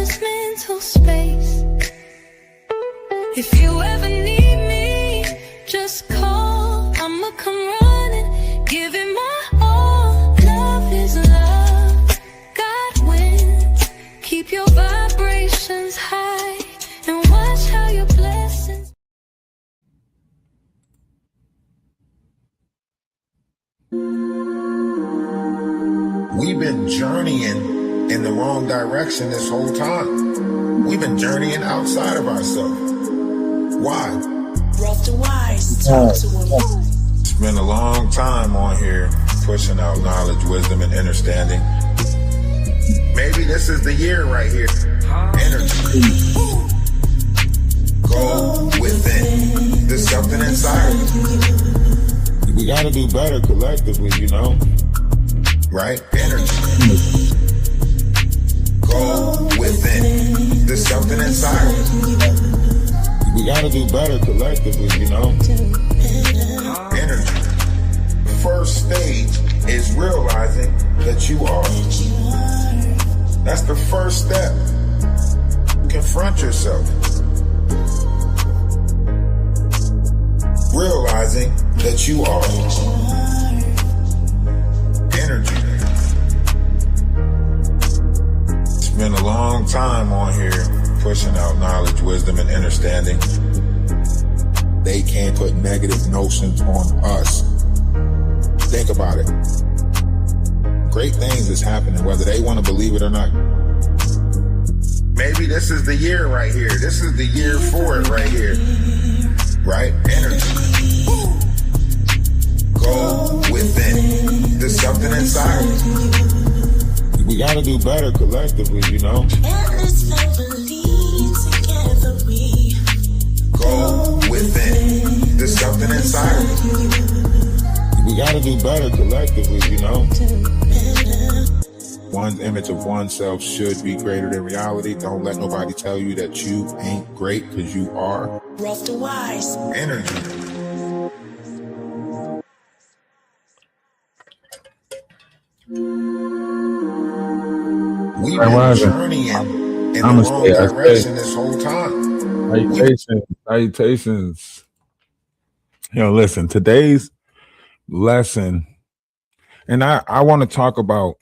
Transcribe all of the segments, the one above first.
this mental space. If you ever need me, just call. I'ma come running, give it my all. Love is love, God wins. Keep your vibrations high and watch how your blessings. We've been journeying in the wrong direction this whole time. We've been journeying outside of ourselves. Why? Rough to wise, talk to him. It's been a long time on here pushing out knowledge, wisdom, and understanding. Maybe this is the year right here. Energy. Go within. There's something inside of you. We gotta do better collectively, you know? Right? Energy. Go within. There's something inside of you. We gotta do better collectively, you know? Energy. The first stage is realizing that you are. That's the first step. Confront yourself. Realizing that you are. Energy. It's been a long time on here pushing out knowledge, wisdom, and understanding. They can't put negative notions on us. Think about it. Great things is happening, whether they want to believe it or not. Maybe this is the year right here. This is the year for it right here. Right? Energy. Go within. There's something inside of you. We gotta do better collectively, you know? Go within. There's something inside of you. We gotta do better collectively, you know? One's image of oneself should be greater than reality. Don't let nobody tell you that you ain't great, because you are. Rough to wise. Energy. We've been journeying in the wrong direction this whole time. Salutations. Listen, today's lesson, and I want to talk about,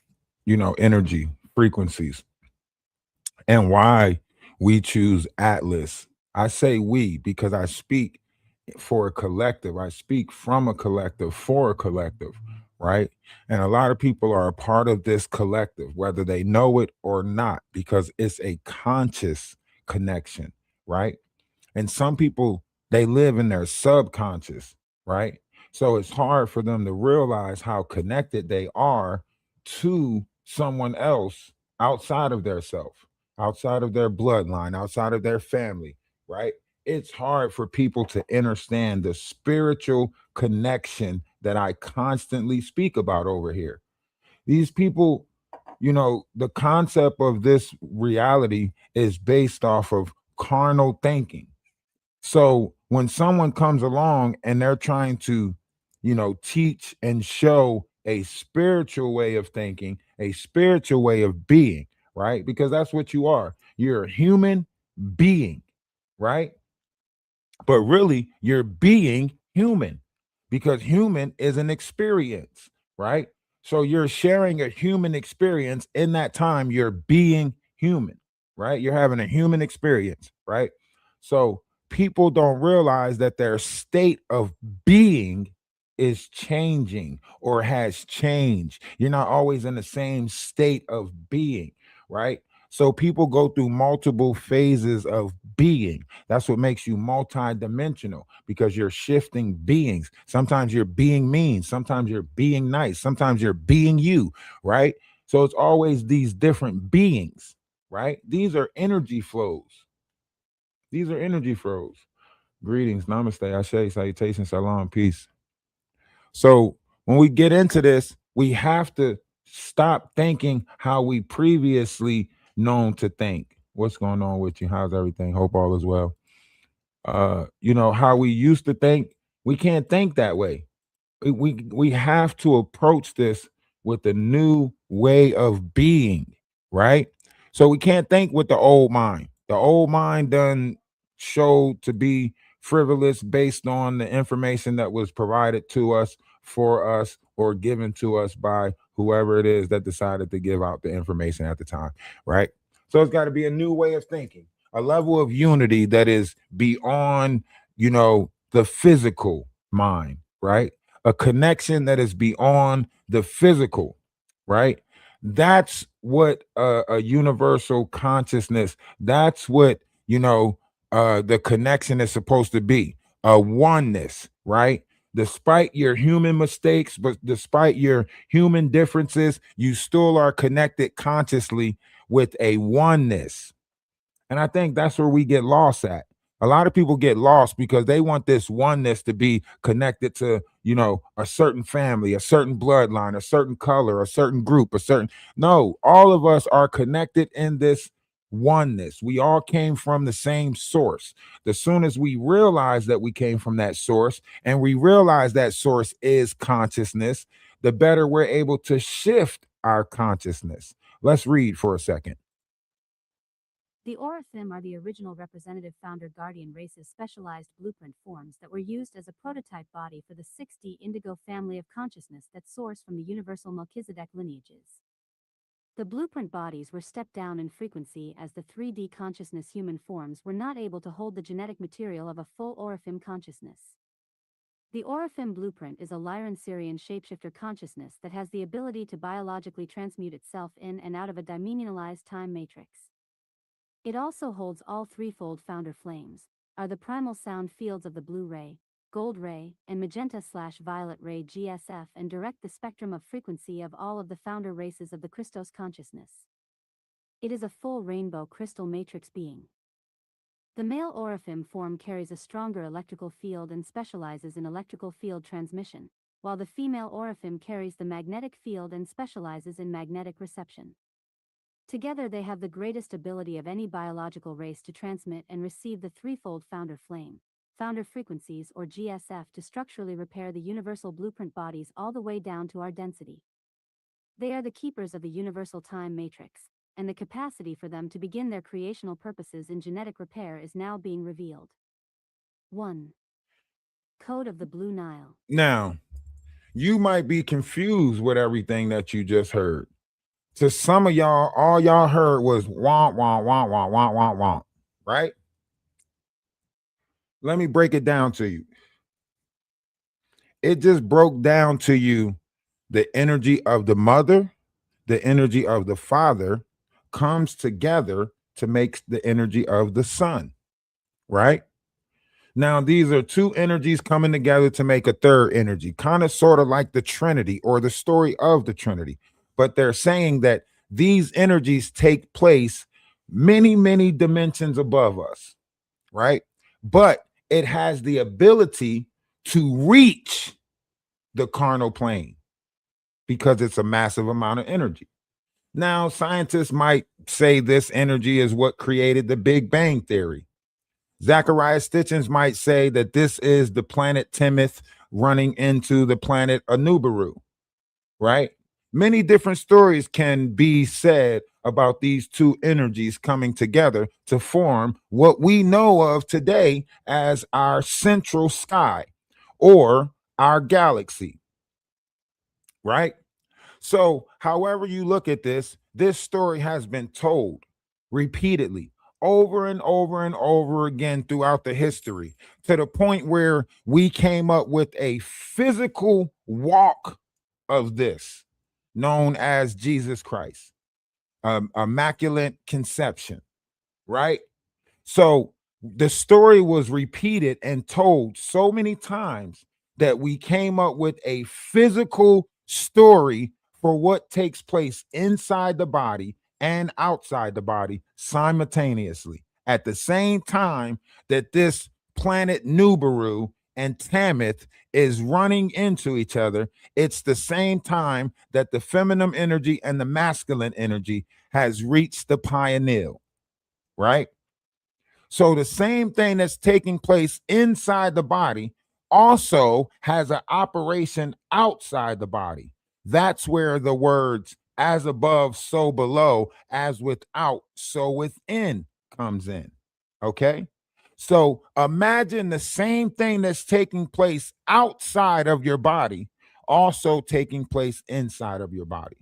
energy, frequencies, and why we choose Atlas. I say we because I speak for a collective. I speak from a collective for a collective, right? And a lot of people are a part of this collective, whether they know it or not, because it's a conscious connection, right? And some people, they live in their subconscious, right? So it's hard for them to realize how connected they are to someone else outside of their self, outside of their bloodline, outside of their family, right? It's hard for people to understand the spiritual connection that I constantly speak about over here. These people, the concept of this reality is based off of carnal thinking. So when someone comes along and they're trying to, teach and show a spiritual way of thinking, a spiritual way of being, right? Because that's what you are. You're a human being, right? But really, you're being human, because human is an experience, right? So you're sharing a human experience. In that time, you're being human, right? You're having a human experience, right? So people don't realize that their state of being is changing or has changed. You're not always in the same state of being, right? So people go through multiple phases of being. That's what makes you multidimensional, because you're shifting beings. Sometimes you're being mean, sometimes you're being nice, sometimes you're being you, right? So it's always these different beings, right? These are energy flows. These are energy flows. Greetings, namaste, ashe, salutation, salam, peace. So when we get into this, we have to stop thinking how we previously known to think. What's going on with you? How's everything? Hope all is well. How we used to think, we can't think that way. We have to approach this with a new way of being, right? So we can't think with the old mind. The old mind done showed to be frivolous based on the information that was provided to us, for us, or given to us by whoever it is that decided to give out the information at the time, right? So it's got to be a new way of thinking, a level of unity that is beyond, the physical mind, right? A connection that is beyond the physical, right? That's what a universal consciousness, that's what, the connection is supposed to be, a oneness, right? Despite your human mistakes, but despite your human differences, you still are connected consciously with a oneness. And I think that's where we get lost at. A lot of people get lost because they want this oneness to be connected to, a certain family, a certain bloodline, a certain color, a certain group, no, all of us are connected in this oneness. We all came from the same source. As soon as we realize that we came from that source and we realize that source is consciousness, the better we're able to shift our consciousness. Let's read for a second. The Orathim are the original representative founder-guardian race's specialized blueprint forms that were used as a prototype body for the 6D indigo family of consciousness that source from the universal Melchizedek lineages. The blueprint bodies were stepped down in frequency as the 3D consciousness human forms were not able to hold the genetic material of a full Orathim consciousness. The Orathim blueprint is a Lyran-Sirian shapeshifter consciousness that has the ability to biologically transmute itself in and out of a dimensionalized time matrix. It also holds all threefold founder flames, are the primal sound fields of the blue ray, gold ray, and magenta/violet ray GSF, and direct the spectrum of frequency of all of the founder races of the Christos consciousness. It is a full rainbow crystal matrix being. The male Orathim form carries a stronger electrical field and specializes in electrical field transmission, while the female Orathim carries the magnetic field and specializes in magnetic reception. Together they have the greatest ability of any biological race to transmit and receive the threefold founder flame, founder frequencies or GSF, to structurally repair the universal blueprint bodies all the way down to our density. They are the keepers of the universal time matrix, and the capacity for them to begin their creational purposes in genetic repair is now being revealed. 1. Code of the Blue Nile. Now, you might be confused with everything that you just heard. To some of y'all, all y'all heard was wah, wah, wah, wah, wah, wah, wah, right? Let me break it down to you. It just broke down to you the energy of the mother, the energy of the father comes together to make the energy of the son, right? Now, these are two energies coming together to make a third energy, kind of sort of like the Trinity or the story of the Trinity. But they're saying that these energies take place many, many dimensions above us, right? But it has the ability to reach the carnal plane because it's a massive amount of energy. Now, scientists might say this energy is what created the Big Bang Theory. Zachariah Stitchens might say that this is the planet Timoth running into the planet Anubaru, right? Many different stories can be said about these two energies coming together to form what we know of today as our central sky or our galaxy, right? So, however you look at this, this story has been told repeatedly over and over and over again throughout the history, to the point where we came up with a physical walk of this, known as Jesus Christ, Immaculate Conception, right? So the story was repeated and told so many times that we came up with a physical story for what takes place inside the body and outside the body simultaneously at the same time that this planet Nubaru and Timoth is running into each other. It's the same time that the feminine energy and the masculine energy has reached the pineal, right? So the same thing that's taking place inside the body also has an operation outside the body. That's where the words as above, so below, as without, so within comes in. Okay. So imagine the same thing that's taking place outside of your body also taking place inside of your body.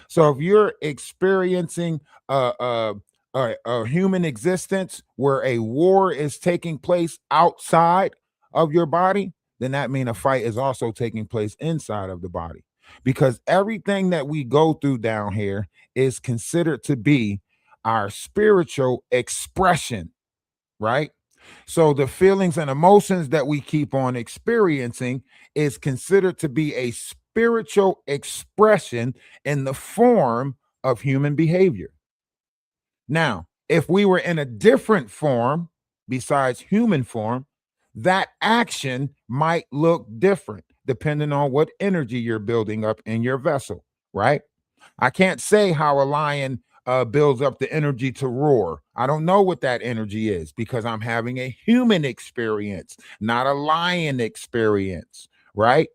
So if you're experiencing a human existence where a war is taking place outside of your body, then that means a fight is also taking place inside of the body. Because everything that we go through down here is considered to be our spiritual expression, right? So the feelings and emotions that we keep on experiencing is considered to be a spiritual expression in the form of human behavior. Now, if we were in a different form besides human form, that action might look different depending on what energy you're building up in your vessel, right? I can't say how a lion builds up the energy to roar. I don't know what that energy is because I'm having a human experience, not a lion experience, right?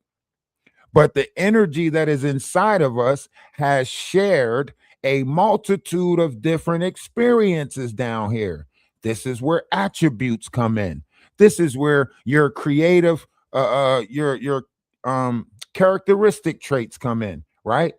But the energy that is inside of us has shared a multitude of different experiences down here. This is where attributes come in. This is where your creative, your characteristic traits come in, right?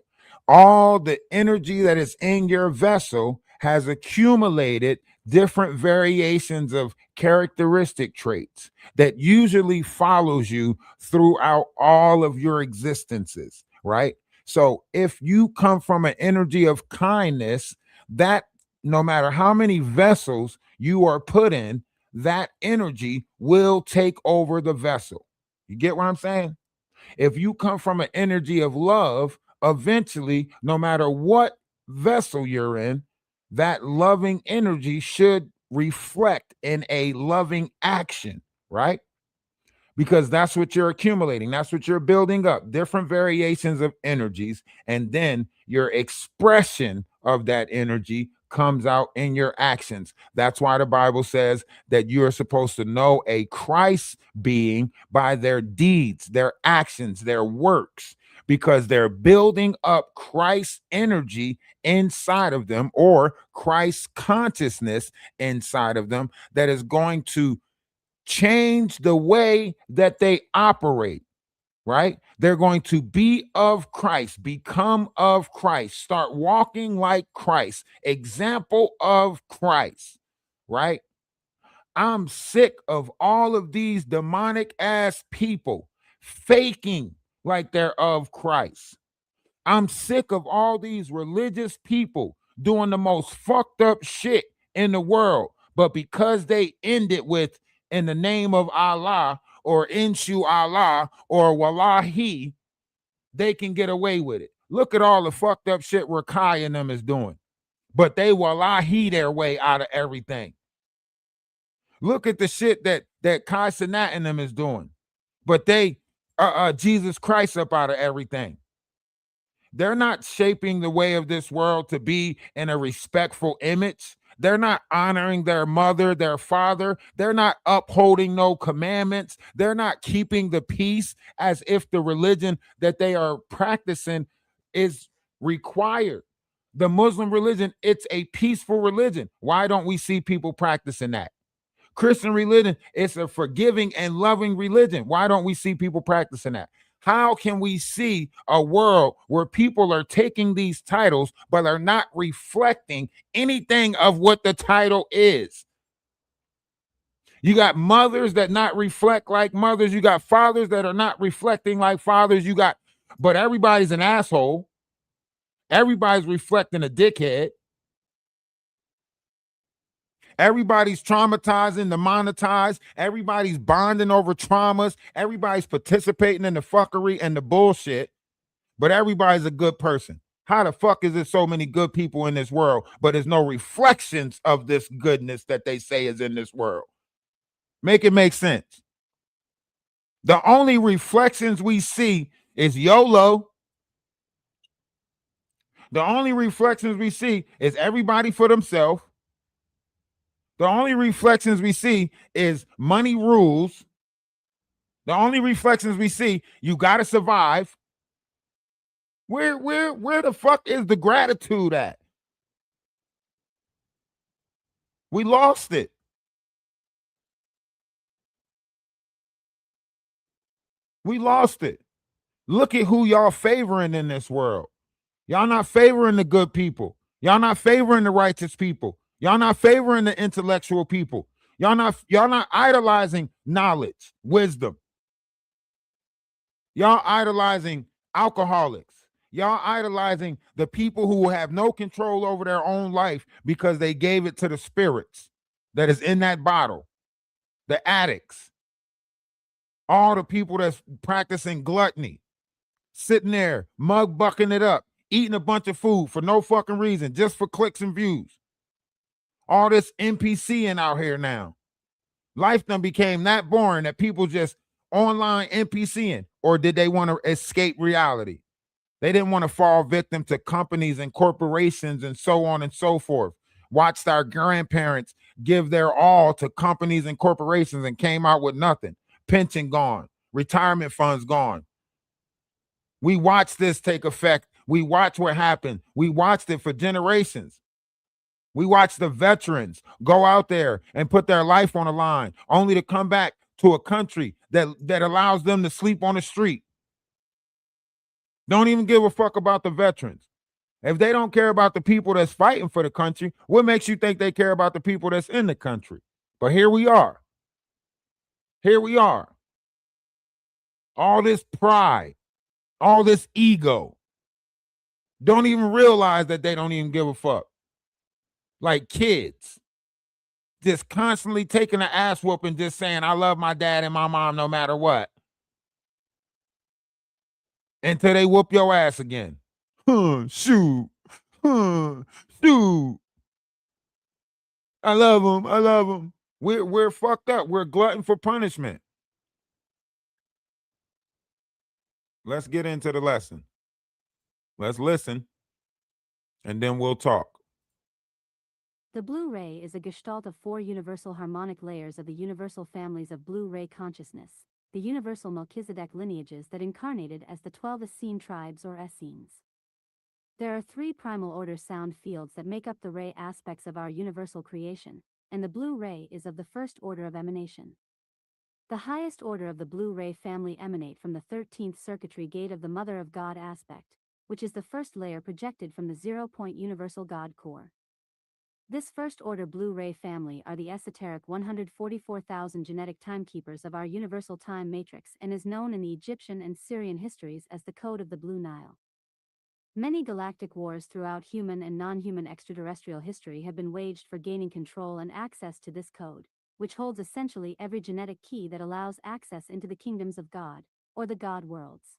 All the energy that is in your vessel has accumulated different variations of characteristic traits that usually follows you throughout all of your existences, right? So if you come from an energy of kindness, that no matter how many vessels you are put in, that energy will take over the vessel. You get what I'm saying? If you come from an energy of love, eventually, no matter what vessel you're in, that loving energy should reflect in a loving action, right? Because that's what you're accumulating. That's what you're building up, different variations of energies. And then your expression of that energy comes out in your actions. That's why the Bible says that you're supposed to know a Christ being by their deeds, their actions, their works, because they're building up Christ's energy inside of them or Christ's consciousness inside of them that is going to change the way that they operate, right? They're going to be of Christ, become of Christ, start walking like Christ, example of Christ, right? I'm sick of all of these demonic ass people faking like they're of Christ. I'm sick of all these religious people doing the most fucked up shit in the world. But because they end it with in the name of Allah or Inshu Allah or Wallahi, they can get away with it. Look at all the fucked up shit Rakai and them is doing. But they Wallahi their way out of everything. Look at the shit that Kai Sanat and them is doing. But they Jesus Christ up out of everything. They're not shaping the way of this world to be in a respectful image. They're not honoring their mother, their father. They're not upholding no commandments. They're not keeping the peace as if the religion that they are practicing is required. The Muslim religion, it's a peaceful religion. Why don't we see people practicing that? Christian religion, it's a forgiving and loving religion. Why don't we see people practicing that? How can we see a world where people are taking these titles but are not reflecting anything of what the title is? You got mothers that not reflect like mothers. You got fathers that are not reflecting like fathers. But everybody's an asshole. Everybody's reflecting a dickhead. Everybody's traumatizing, demonetized. Everybody's bonding over traumas. Everybody's participating in the fuckery and the bullshit. But everybody's a good person. How the fuck is there so many good people in this world, but there's no reflections of this goodness that they say is in this world? Make it make sense. The only reflections we see is YOLO. The only reflections we see is everybody for themselves. The only reflections we see is money rules. The only reflections we see, you got to survive. Where the fuck is the gratitude at? We lost it. We lost it. Look at who y'all favoring in this world. Y'all not favoring the good people. Y'all not favoring the righteous people. Y'all not favoring the intellectual people. Y'all not idolizing knowledge, wisdom. Y'all idolizing alcoholics. Y'all idolizing the people who have no control over their own life because they gave it to the spirits that is in that bottle, the addicts, all the people that's practicing gluttony, sitting there, mug bucking it up, eating a bunch of food for no fucking reason, just for clicks and views. All this NPCing out here now. Life done became that boring that people just online NPCing, or did they want to escape reality? They didn't want to fall victim to companies and corporations and so on and so forth. Watched our grandparents give their all to companies and corporations and came out with nothing. Pension gone, retirement funds gone. We watched this take effect. We watched what happened. We watched it for generations. We watched the veterans go out there and put their life on the line, only to come back to a country that allows them to sleep on the street. Don't even give a fuck about the veterans. If they don't care about the people that's fighting for the country, what makes you think they care about the people that's in the country? But here we are. Here we are. All this pride, all this ego. Don't even realize that they don't even give a fuck. Like kids. Just constantly taking an ass whooping, just saying, I love my dad and my mom no matter what. Until they whoop your ass again. Shoot. Shoot. I love them. I love them. We're fucked up. We're glutton for punishment. Let's get into the lesson. Let's listen, and then we'll talk. The blue ray is a gestalt of 4 universal harmonic layers of the universal families of blue ray consciousness, the universal Melchizedek lineages that incarnated as the 12 Essene tribes or Essenes. There are 3 primal order sound fields that make up the ray aspects of our universal creation, and the blue ray is of the first order of emanation. The highest order of the blue ray family emanate from the 13th circuitry gate of the Mother of God aspect, which is the first layer projected from the 0-point universal God core. This first order blue ray family are the esoteric 144,000 genetic timekeepers of our universal time matrix and is known in the Egyptian and Syrian histories as the Code of the Blue Nile. Many galactic wars throughout human and non-human extraterrestrial history have been waged for gaining control and access to this code, which holds essentially every genetic key that allows access into the kingdoms of God, or the God worlds.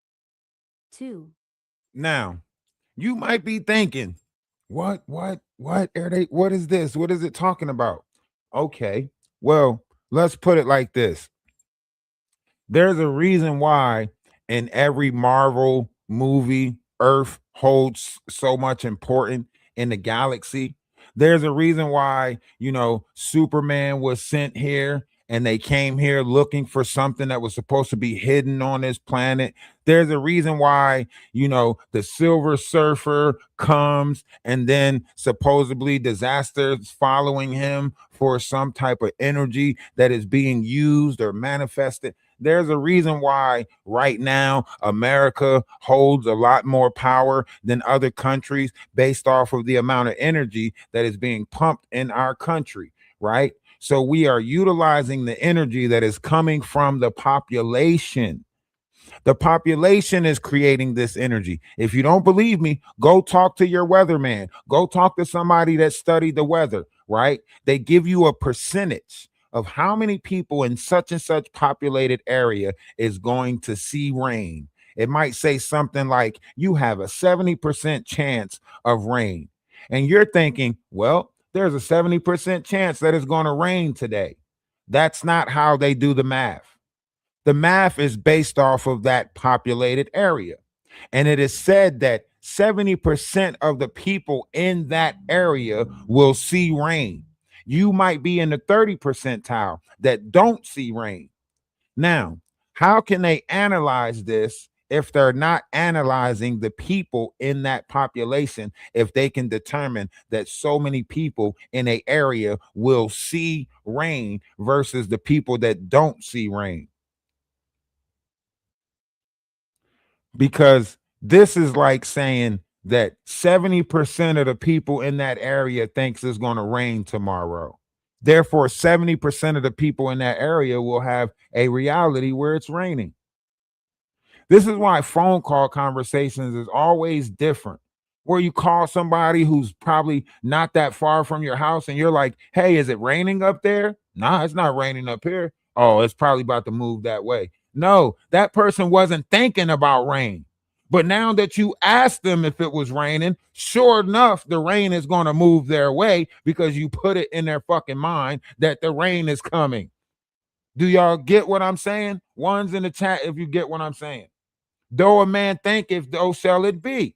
2. Now, you might be thinking, what are they? What is this? What is it talking about? Okay, well, let's put it like this. There's a reason why in every Marvel movie, Earth holds so much importance in the galaxy. There's a reason why, Superman was sent here and they came here looking for something that was supposed to be hidden on this planet. There's a reason why, the Silver Surfer comes and then supposedly disasters following him for some type of energy that is being used or manifested. There's a reason why right now America holds a lot more power than other countries based off of the amount of energy that is being pumped in our country, right? So we are utilizing the energy that is coming from the population. The population is creating this energy. If you don't believe me, go talk to your weatherman. Go talk to somebody that studied the weather, right? They give you a percentage of how many people in such and such populated area is going to see rain. It might say something like you have a 70% chance of rain. And you're thinking, well, there's a 70% chance that it's going to rain today. That's not how they do the math. The math is based off of that populated area. And it is said that 70% of the people in that area will see rain. You might be in the 30 percentile that don't see rain. Now, how can they analyze this if they're not analyzing the people in that population, if they can determine that so many people in a area will see rain versus the people that don't see rain. Because this is like saying that 70% of the people in that area thinks it's going to rain tomorrow. Therefore, 70% of the people in that area will have a reality where it's raining. This is why phone call conversations is always different. Where you call somebody who's probably not that far from your house and you're like, hey, is it raining up there? Nah, it's not raining up here. Oh, it's probably about to move that way. No, that person wasn't thinking about rain. But now that you asked them if it was raining, sure enough, the rain is going to move their way because you put it in their fucking mind that the rain is coming. Do y'all get what I'm saying? One's in the chat if you get what I'm saying. Though a man thinketh, though shall it be.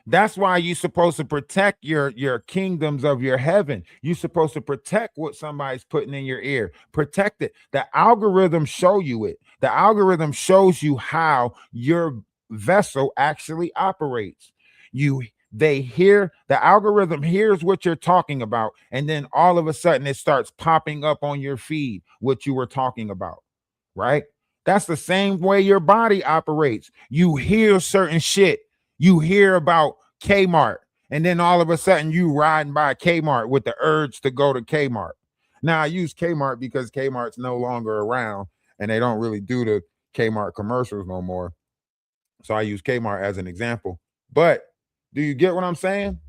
That's why you're supposed to protect your kingdoms of your heaven. You're supposed to protect what somebody's putting in your ear. Protect it. The algorithm show you it. The algorithm shows you how your vessel actually operates. They hear, the algorithm hears what you're talking about, and then all of a sudden it starts popping up on your feed what you were talking about, right? That's the same way your body operates. You hear certain shit. You hear about Kmart, and then all of a sudden you riding by Kmart with the urge to go to Kmart. Now I use Kmart because Kmart's no longer around and they don't really do the Kmart commercials no more. So I use Kmart as an example. But do you get what I'm saying?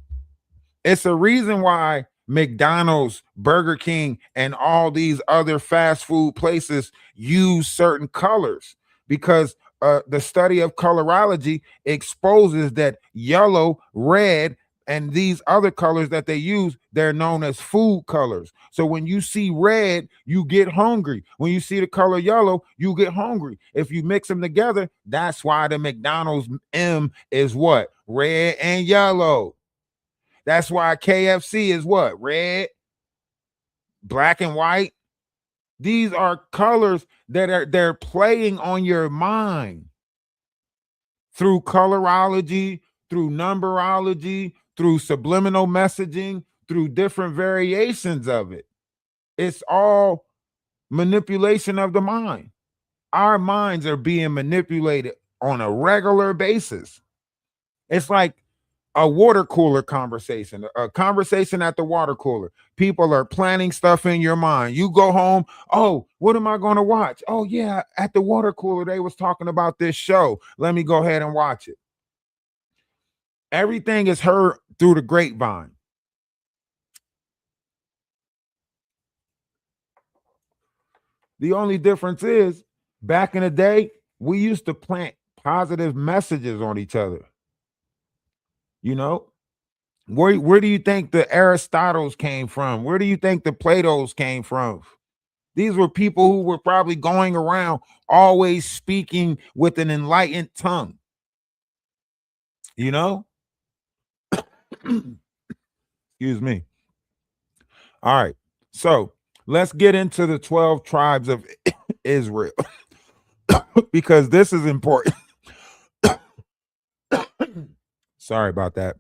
It's a reason why McDonald's, Burger King, and all these other fast food places use certain colors because the study of colorology exposes that yellow, red, and these other colors that they use, they're known as food colors. So when you see red, you get hungry. When you see the color yellow, you get hungry. If you mix them together, that's why the McDonald's M is what? Red and yellow. That's why KFC is what? Red, black, and white. These are colors that they're playing on your mind through colorology, through numberology, through subliminal messaging, through different variations of it. It's all manipulation of the mind. Our minds are being manipulated on a regular basis. It's like a water cooler conversation, a conversation at the water cooler. People are planning stuff in your mind. You go home. Oh, what am I going to watch? Oh, yeah. At the water cooler, they was talking about this show. Let me go ahead and watch it. Everything is heard through the grapevine. The only difference is back in the day, we used to plant positive messages on each other. You know, where do you think the Aristotles came from? Where do you think the Plato's came from? These were people who were probably going around always speaking with an enlightened tongue. You know? Excuse me. All right. So let's get into the 12 tribes of Israel because this is important. Sorry about that.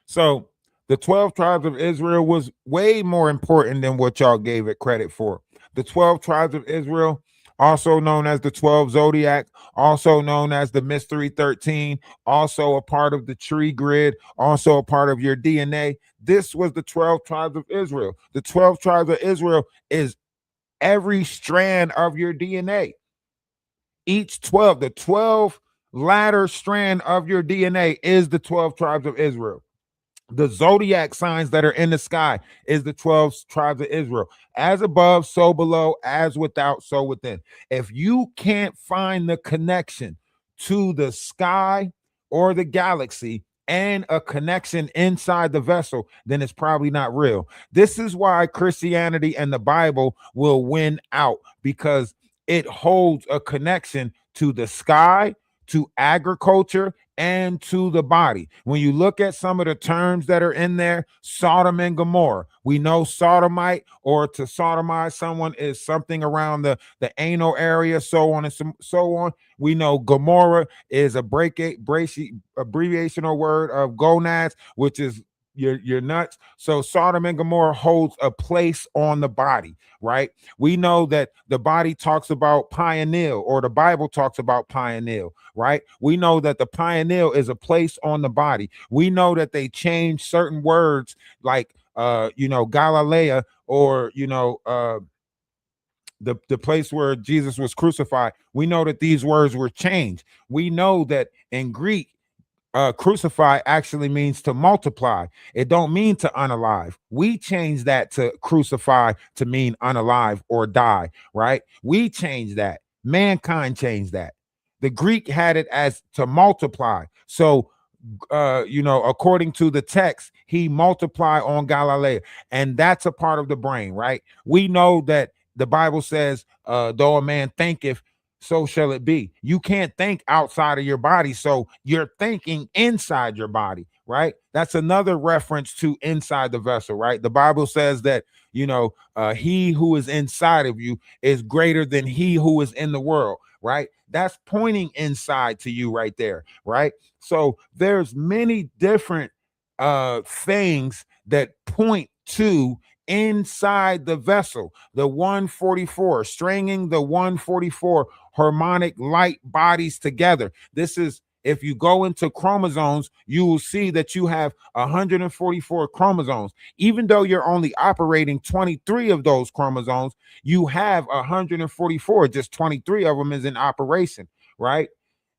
So the 12 tribes of Israel was way more important than what y'all gave it credit for. The 12 tribes of Israel, also known as the 12 zodiac, also known as the mystery 13, also a part of the tree grid, also a part of your DNA. This was the 12 tribes of Israel. The 12 tribes of Israel is every strand of your DNA. Each 12, the 12 ladder strand of your DNA is the 12 tribes of Israel. The zodiac signs that are in the sky is the 12 tribes of Israel. As above, so below, as without, so within. If you can't find the connection to the sky or the galaxy and a connection inside the vessel, then it's probably not real. This is why Christianity and the Bible will win out, because it holds a connection to the sky, to agriculture, and to the body. When you look at some of the terms that are in there, Sodom and Gomorrah, we know sodomite or to sodomize someone is something around the anal area, so on and so on. We know Gomorrah is abbreviational word of gonads, which is your nuts. So Sodom and Gomorrah holds a place on the body, right? We know that the body talks about pineal, or the Bible talks about pineal, right? We know that the pineal is a place on the body. We know that they change certain words like Galilee, or the place where Jesus was crucified. We know that these words were changed. We know that in Greek, crucify actually means to multiply. It don't mean to unalive. We change that to crucify to mean unalive or die, right? We change that. Mankind changed that. The Greek had it as to multiply. So according to the text, he multiplied on Galilee, and that's a part of the brain, right? We know that the Bible says, though a man thinketh, so shall it be. You can't think outside of your body, so you're thinking inside your body, right? That's another reference to inside the vessel, right? The Bible says that, he who is inside of you is greater than he who is in the world, right? That's pointing inside to you right there, right? So there's many different things that point to inside the vessel. The 144, stringing the 144 harmonic light bodies together. This is, if you go into chromosomes, you will see that you have 144 chromosomes. Even though you're only operating 23 of those chromosomes, you have 144. Just 23 of them is in operation, right?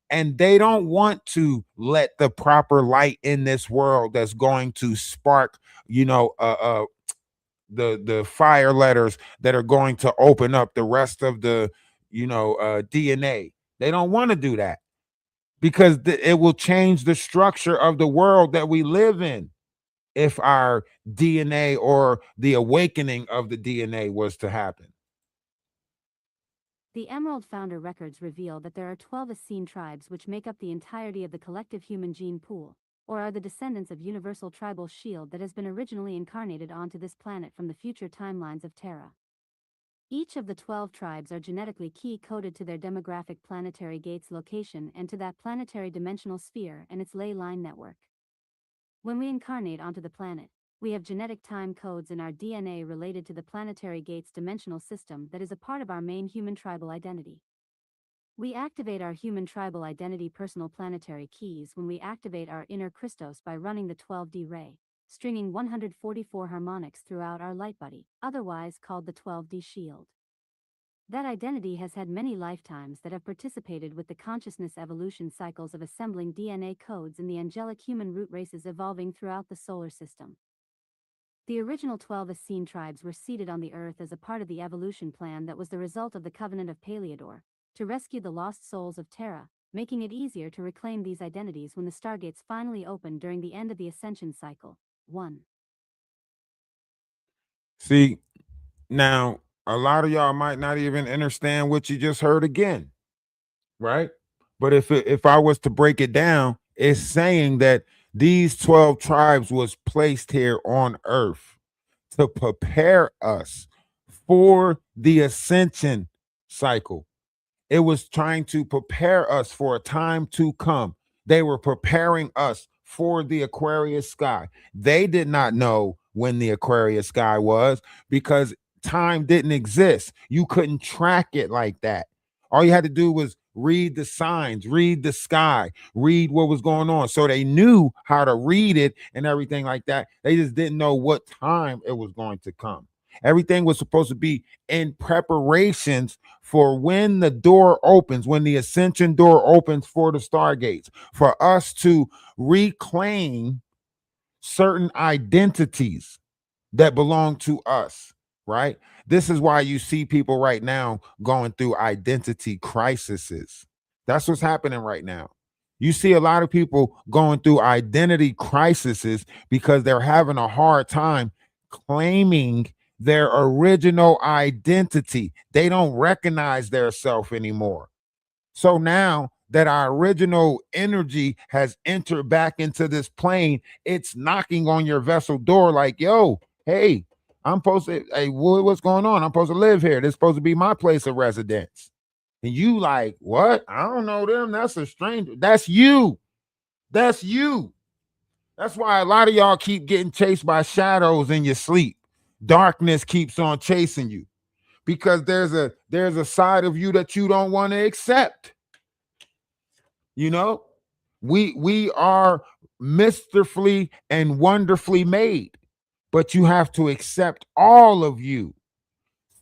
And they don't want to let the proper light in this world that's going to spark, the fire letters that are going to open up the rest of the DNA. They don't want to do that because it will change the structure of the world that we live in if our DNA or the awakening of the DNA was to happen. The Emerald Founder records reveal that there are 12 Essene tribes which make up the entirety of the collective human gene pool, or are the descendants of universal tribal shield that has been originally incarnated onto this planet from the future timelines of Terra. Each of the 12 tribes are genetically key-coded to their demographic planetary gate's location and to that planetary dimensional sphere and its ley line network. When we incarnate onto the planet, we have genetic time codes in our DNA related to the planetary gate's dimensional system that is a part of our main human tribal identity. We activate our human tribal identity personal planetary keys when we activate our inner Christos by running the 12D ray, stringing 144 harmonics throughout our light body, otherwise called the 12D shield. That identity has had many lifetimes that have participated with the consciousness evolution cycles of assembling DNA codes in the angelic human root races evolving throughout the solar system. The original 12 Essene tribes were seeded on the Earth as a part of the evolution plan that was the result of the Covenant of Paleodor, to rescue the lost souls of Terra, making it easier to reclaim these identities when the stargates finally opened during the end of the Ascension cycle. 1. See, now a lot of y'all might not even understand what you just heard again, right? But if I was to break it down, it's saying that these 12 tribes was placed here on Earth to prepare us for the ascension cycle. It was trying to prepare us for a time to come. They were preparing us for the Aquarius sky. They did not know when the Aquarius sky was because time didn't exist. You couldn't track it like that. All you had to do was read the signs, read the sky, read what was going on. So they knew how to read it and everything like that. They just didn't know what time it was going to come. Everything was supposed to be in preparations for when the door opens, when the ascension door opens for the stargates, for us to reclaim certain identities that belong to us, right? This is why you see people right now going through identity crises. That's what's happening right now. You see a lot of people going through identity crises because they're having a hard time claiming their original identity. They don't recognize their self anymore. So now that our original energy has entered back into this plane, it's knocking on your vessel door like, yo, hey, I'm supposed to, hey, what's going on? I'm supposed to live here. This is supposed to be my place of residence. And you like, what? I don't know them. That's a stranger. That's you. That's you. That's why a lot of y'all keep getting chased by shadows in your sleep. Darkness keeps on chasing you because there's a side of you that you don't want to accept. You know, we are mysterfully and wonderfully made, but you have to accept all of you.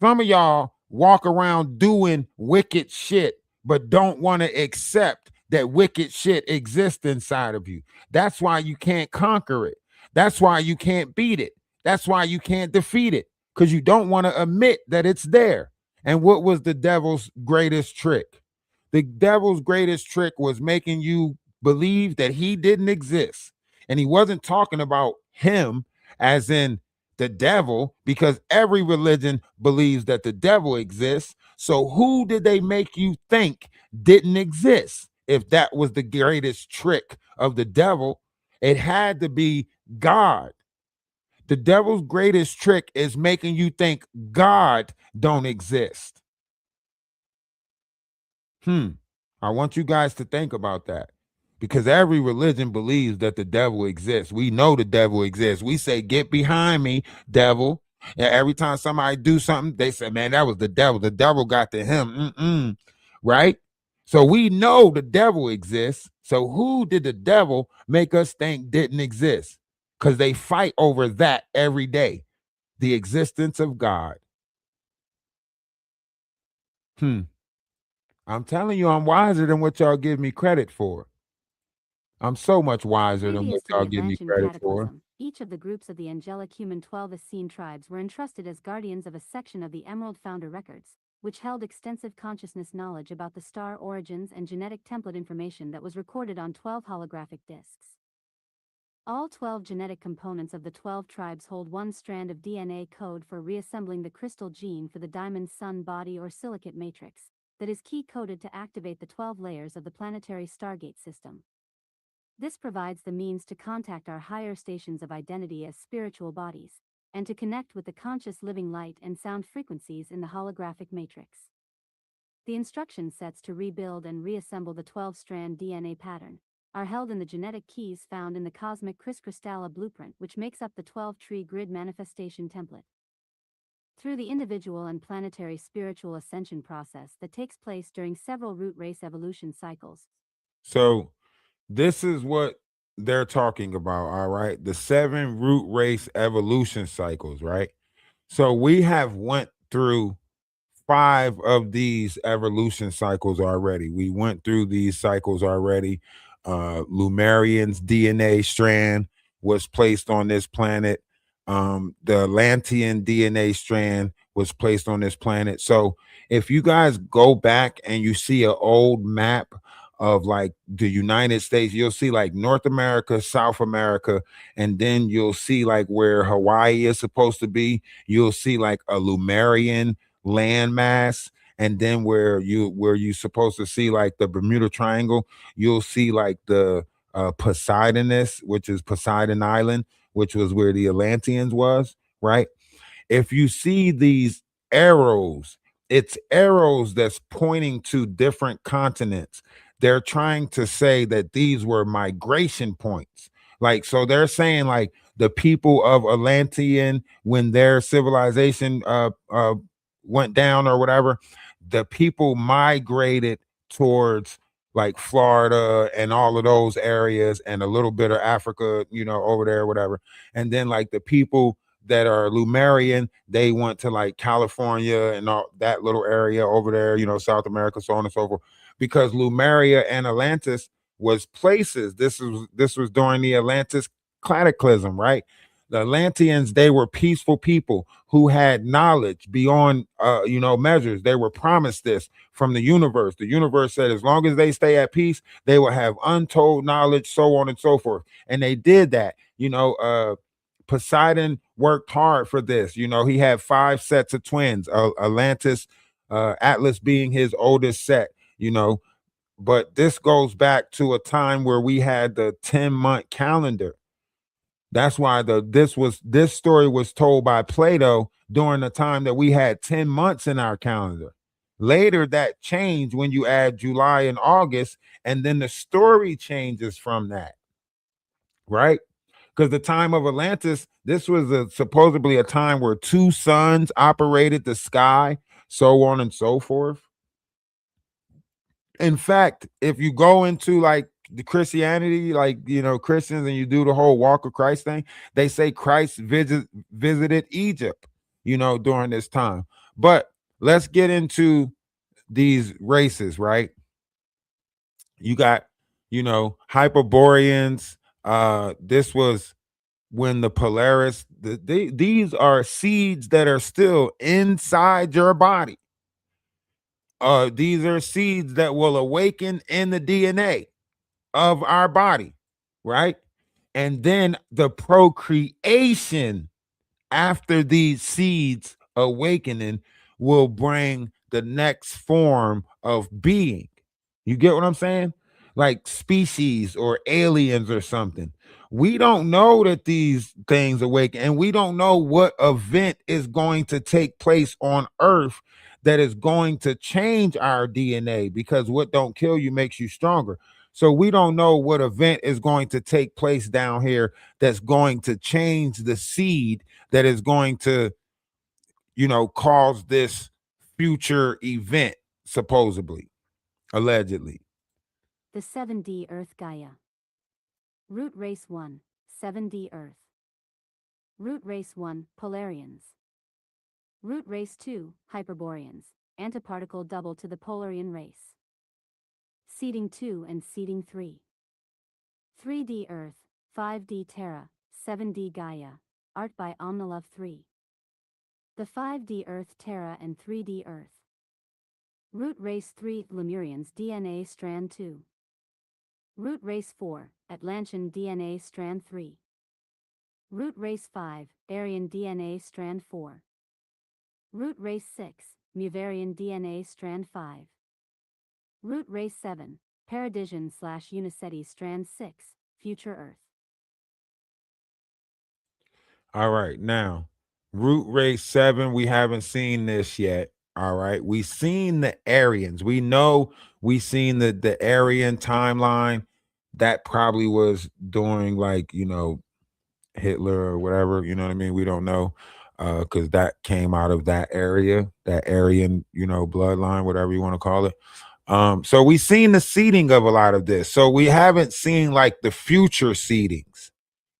Some of y'all walk around doing wicked shit, but don't want to accept that wicked shit exists inside of you. That's why you can't conquer it. That's why you can't beat it. That's why you can't defeat it, because you don't want to admit that it's there. And what was the devil's greatest trick? The devil's greatest trick was making you believe that he didn't exist. And he wasn't talking about him as in the devil, because every religion believes that the devil exists. So who did they make you think didn't exist? If that was the greatest trick of the devil, it had to be God. The devil's greatest trick is making you think God don't exist. I want you guys to think about that, because every religion believes that the devil exists. We know the devil exists. We say, get behind me, devil. And every time somebody do something, they say, man, that was the devil. The devil got to him. Right? So we know the devil exists. So who did the devil make us think didn't exist? Because they fight over that every day. The existence of God. I'm telling you, I'm wiser than what y'all give me credit for. I'm so much wiser than what Previous to y'all the give me Atlantean credit for. cataclysm, each of the groups of the angelic human 12 Essene tribes were entrusted as guardians of a section of the Emerald Founder records, which held extensive consciousness knowledge about the star origins and genetic template information that was recorded on 12 holographic discs. All 12 genetic components of the 12 tribes hold one strand of DNA code for reassembling the crystal gene for the diamond sun body or silicate matrix that is key-coded to activate the 12 layers of the planetary Stargate system. This provides the means to contact our higher stations of identity as spiritual bodies, and to connect with the conscious living light and sound frequencies in the holographic matrix. The instruction sets to rebuild and reassemble the 12-strand DNA pattern are held in the genetic keys found in the cosmic Cryscrystalla blueprint, which makes up the 12-tree grid manifestation template. Through the individual and planetary spiritual ascension process that takes place during several root race evolution cycles. So this is what they're talking about, all right? The 7 root race evolution cycles, right? So we have went through 5 of these evolution cycles already. We went through these cycles already. Lumerian's DNA strand was placed on this planet. The Atlantean DNA strand was placed on this planet. So if you guys go back and you see an old map of like the United States, you'll see like North America, South America, and then you'll see like where Hawaii is supposed to be. You'll see like a Lumerian landmass, and then where you supposed to see like the Bermuda Triangle, you'll see like the Poseidonus, which is Poseidon Island, which was where the Atlanteans was, right? If you see these arrows, it's arrows that's pointing to different continents. They're trying to say that these were migration points. Like, so they're saying like the people of Atlantean, when their civilization went down or whatever, the people migrated towards like Florida and all of those areas and a little bit of Africa, you know, over there, whatever. And then like the people that are Lumerian, they went to like California and all that little area over there, you know, South America, so on and so forth, because Lumeria and Atlantis was places. This was during the Atlantis cataclysm, right? The Atlanteans, they were peaceful people who had knowledge beyond measures. They were promised this from the universe. The universe said as long as they stay at peace, they will have untold knowledge, so on and so forth. And they did that. Poseidon worked hard for this. You know, he had 5 sets of twins, Atlantis, Atlas being his oldest set, you know. but this goes back to a time where we had the 10-month calendar. That's why this story was told by Plato during the time that we had 10 months in our calendar. Later, that changed when you add July and August, and then the story changes from that, right? Because the time of Atlantis, this was supposedly a time where two suns operated the sky, so on and so forth. In fact, if you go into like the Christianity, like, you know, Christians, and you do the whole walk of Christ thing, they say Christ visited Egypt, you know, during this time. But let's get into these races, right? You got, you know, Hyperboreans. This was when the Polaris, these are seeds that are still inside your body. These are seeds that will awaken in the DNA of our body, right? And then the procreation after these seeds awakening will bring the next form of being. You get what I'm saying? Like species or aliens or something. We don't know that these things awaken, and we don't know what event is going to take place on Earth that is going to change our DNA, because what don't kill you makes you stronger. So we don't know what event is going to take place down here that's going to change the seed that is going to, you know, cause this future event, supposedly, allegedly. The 7D Earth Gaia. Root Race 1, 7D Earth. Root Race 1, Polarians. Root Race 2, Hyperboreans, antiparticle double to the Polarian race. Seeding 2 and Seeding 3. 3D Earth, 5D Terra, 7D Gaia, art by Omnilove 3. The 5D Earth Terra and 3D Earth. Root Race 3, Lemurians DNA Strand 2. Root Race 4, Atlantean DNA Strand 3. Root Race 5, Aryan DNA Strand 4. Root Race 6, Muvarian DNA Strand 5. Root Race 7, Paradisian/Uniceti Strand 6, Future Earth. All right, now Root Race 7, we haven't seen this yet. All right, we seen the Aryans. We know we seen the Aryan timeline. That probably was during, like, you know, Hitler or whatever, you know what I mean? We don't know, because that came out of that area, that Aryan, you know, bloodline, whatever you want to call it. So we seen the seeding of a lot of this. So we haven't seen like the future seedings.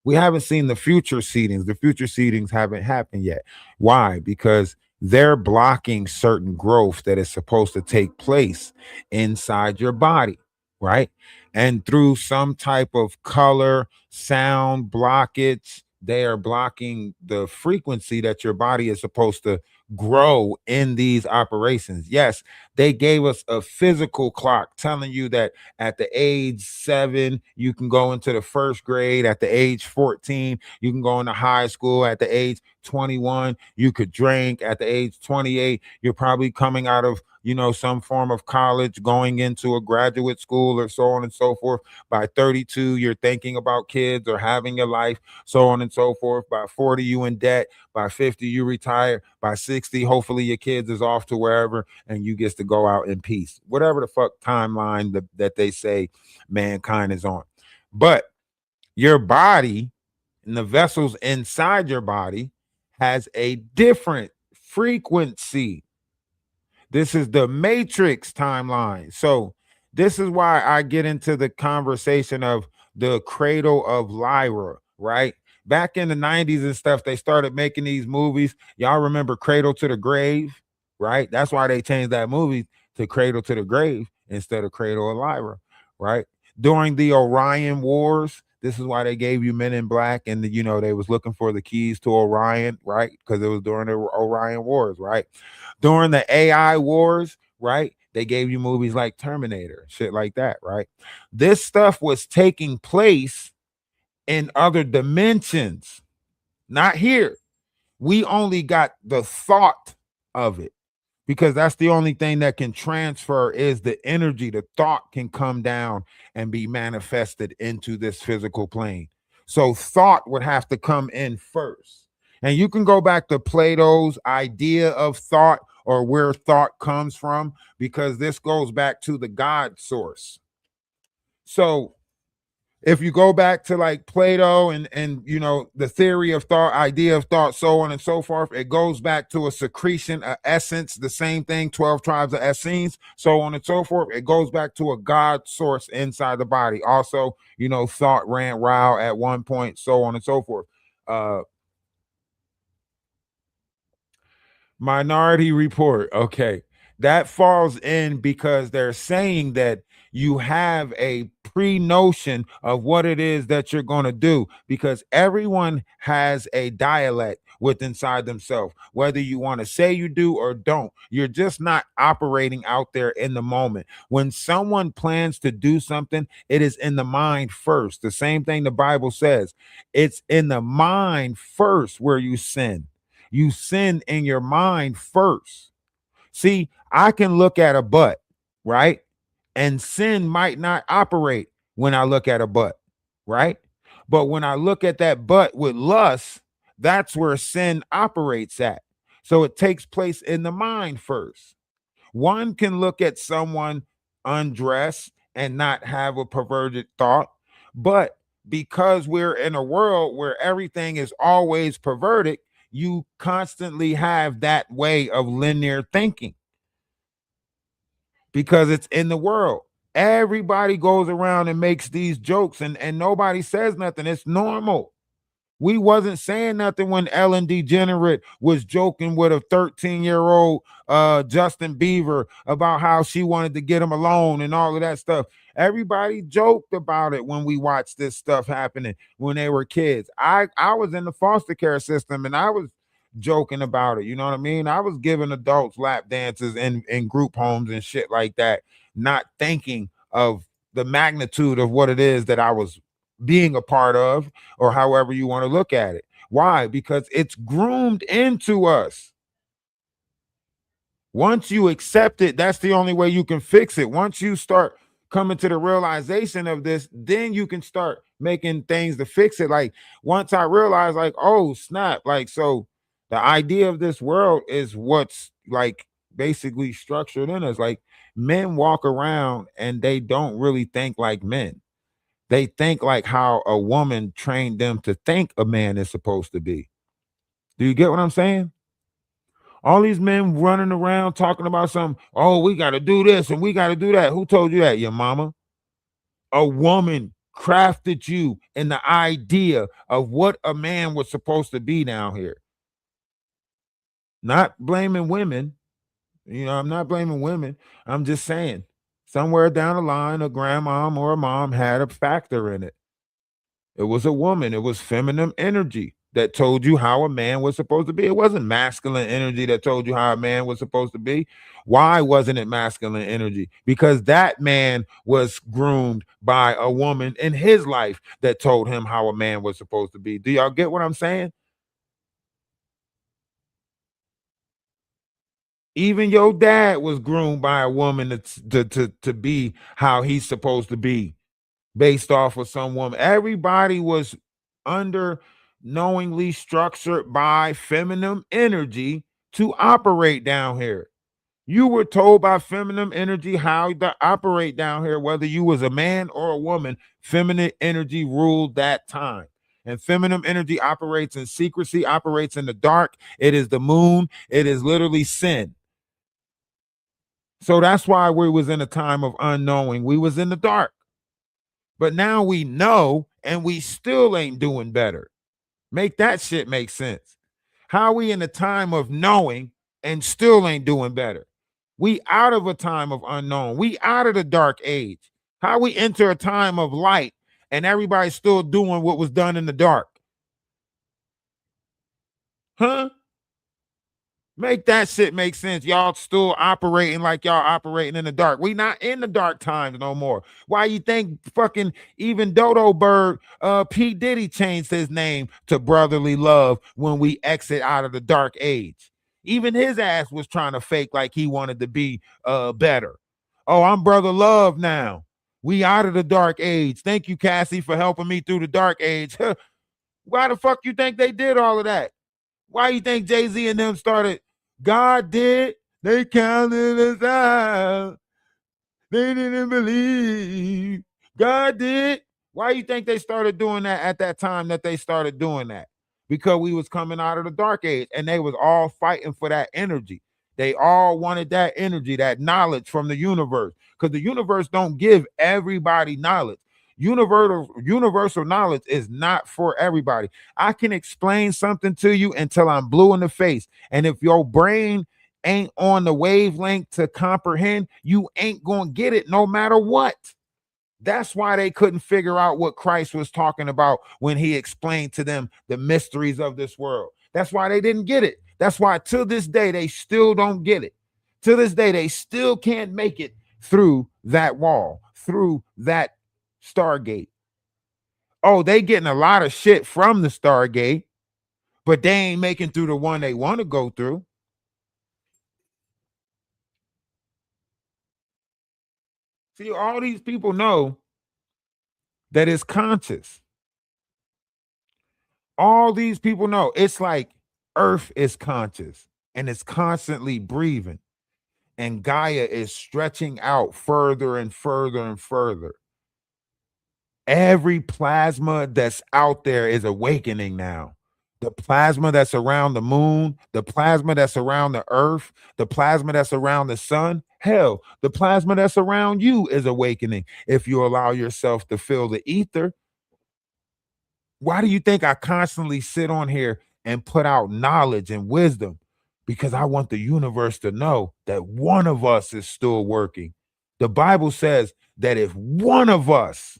We haven't seen the future seedings. The future seedings haven't happened yet. Why? Because they're blocking certain growth that is supposed to take place inside your body, right? And through some type of color, sound blockage, they are blocking the frequency that your body is supposed to grow in these operations. Yes, they gave us a physical clock telling you that at the age 7, you can go into the first grade. At the age 14, you can go into high school. At the age 21, you could drink. At the age 28, you're probably coming out of, you know, some form of college, going into a graduate school, or so on and so forth. By 32, you're thinking about kids or having a life, so on and so forth. By 40, you in debt. By 50, you retire. By 60, hopefully your kids is off to wherever, and you get to go out in peace. Whatever the fuck timeline that they say mankind is on. But your body and the vessels inside your body has a different frequency. This is the Matrix timeline. So this is why I get into the conversation of the cradle of Lyra, right? Back in the 90s and stuff, they started making these movies. Y'all remember Cradle to the Grave, right? That's why they changed that movie to Cradle to the Grave instead of Cradle of Lyra, right? During the Orion Wars, this is why they gave you Men in Black, and you know, they was looking for the keys to Orion, right? Because it was during the Orion Wars, right? During the AI wars, right? They gave you movies like Terminator, shit like that, right? This stuff was taking place in other dimensions, not here. We only got the thought of it. because that's the only thing that can transfer is the energy. The thought can come down and be manifested into this physical plane. So thought would have to come in first. And you can go back to Plato's idea of thought or where thought comes from, because this goes back to the God source. So if you go back to like Plato and you know the theory of thought, idea of thought, so on and so forth, it goes back to a secretion, a essence, the same thing, 12 tribes of Essenes, so on and so forth. It goes back to a God source inside the body. Also, you know, thought ran wild at one point, so on and so forth. Minority Report. Okay. That falls in because they're saying that you have a pre-notion of what it is that you're going to do, because everyone has a dialect within inside themselves, whether you want to say you do or don't. You're just not operating out there in the moment. When someone plans to do something, it is in the mind first. The same thing the Bible says. It's in the mind first where you sin. You sin in your mind first. See, I can look at a butt, right? And sin might not operate when I look at a butt, right? But when I look at that butt with lust, that's where sin operates at. So it takes place in the mind first. One can look at someone undressed and not have a perverted thought, but because we're in a world where everything is always perverted, you constantly have that way of linear thinking because it's in the world. Everybody goes around and makes these jokes and nobody says nothing. It's normal. We wasn't saying nothing when Ellen DeGenerate was joking with a 13-year-old Justin Bieber about how she wanted to get him alone and all of that stuff. Everybody joked about it when we watched this stuff happening when they were kids. I was in the foster care system and I was joking about it. You know what I mean? I was giving adults lap dances in group homes and shit like that, not thinking of the magnitude of what it is that I was being a part of, or however you want to look at it. Why? Because it's groomed into us. Once you accept it, that's the only way you can fix it. Once you start coming to the realization of this, then you can start making things to fix it. Like once I realized, like, oh snap, like, so the idea of this world is what's like basically structured in us. Like men walk around and they don't really think like men. They think like how a woman trained them to think a man is supposed to be. Do you get what I'm saying? All these men running around talking about something. Oh, we got to do this and we got to do that. Who told you that? Your mama? A woman crafted you in the idea of what a man was supposed to be down here. Not blaming women. You know, I'm not blaming women. I'm just saying somewhere down the line, a grandma or a mom had a factor in it. It was a woman. It was feminine energy that told you how a man was supposed to be. It wasn't masculine energy that told you how a man was supposed to be. Why wasn't it masculine energy? Because that man was groomed by a woman in his life that told him how a man was supposed to be. Do y'all get what I'm saying? Even your dad was groomed by a woman to be how he's supposed to be based off of some woman. Everybody was knowingly structured by feminine energy to operate down here. You were told by feminine energy how to operate down here, whether you was a man or a woman. Feminine energy ruled that time. And feminine energy operates in secrecy, operates in the dark. It is the moon. It is literally sin. So that's why we was in a time of unknowing. We was in the dark. But now we know and we still ain't doing better. Make that shit make sense. How we in a time of knowing and still ain't doing better? We out of a time of unknown. We out of the dark age. How we enter a time of light and everybody's still doing what was done in the dark? Huh? Make that shit make sense. Y'all still operating like y'all operating in the dark. We not in the dark times no more. Why you think fucking even Dodo Bird, P. Diddy changed his name to Brotherly Love when we exit out of the dark age? Even his ass was trying to fake like he wanted to be better. Oh, I'm Brother Love now. We out of the dark age. Thank you, Cassie, for helping me through the dark age. Why the fuck you think they did all of that? Why you think Jay-Z and them started? God did. They counted us out. They didn't believe. God did. Why you think they started doing that at that time that they started doing that? Because we was coming out of the dark age and they was all fighting for that energy. They all wanted that energy, that knowledge from the universe. Because the universe don't give everybody knowledge. Universal knowledge is not for everybody. I can explain something to you until I'm blue in the face. And if your brain ain't on the wavelength to comprehend, you ain't gonna get it no matter what. That's why they couldn't figure out what Christ was talking about when he explained to them the mysteries of this world. That's why they didn't get it. That's why to this day they still don't get it. To this day they still can't make it through that wall, through that Stargate. Oh, they getting a lot of shit from the Stargate, but they ain't making through the one they want to go through. See, all these people know that it's conscious. All these people know it's like Earth is conscious and it's constantly breathing, and Gaia is stretching out further and further and further. Every plasma that's out there is awakening now. The plasma that's around the moon, the plasma that's around the earth, the plasma that's around the sun, hell, the plasma that's around you is awakening if you allow yourself to feel the ether. Why do you think I constantly sit on here and put out knowledge and wisdom? Because I want the universe to know that one of us is still working. The Bible says that if one of us,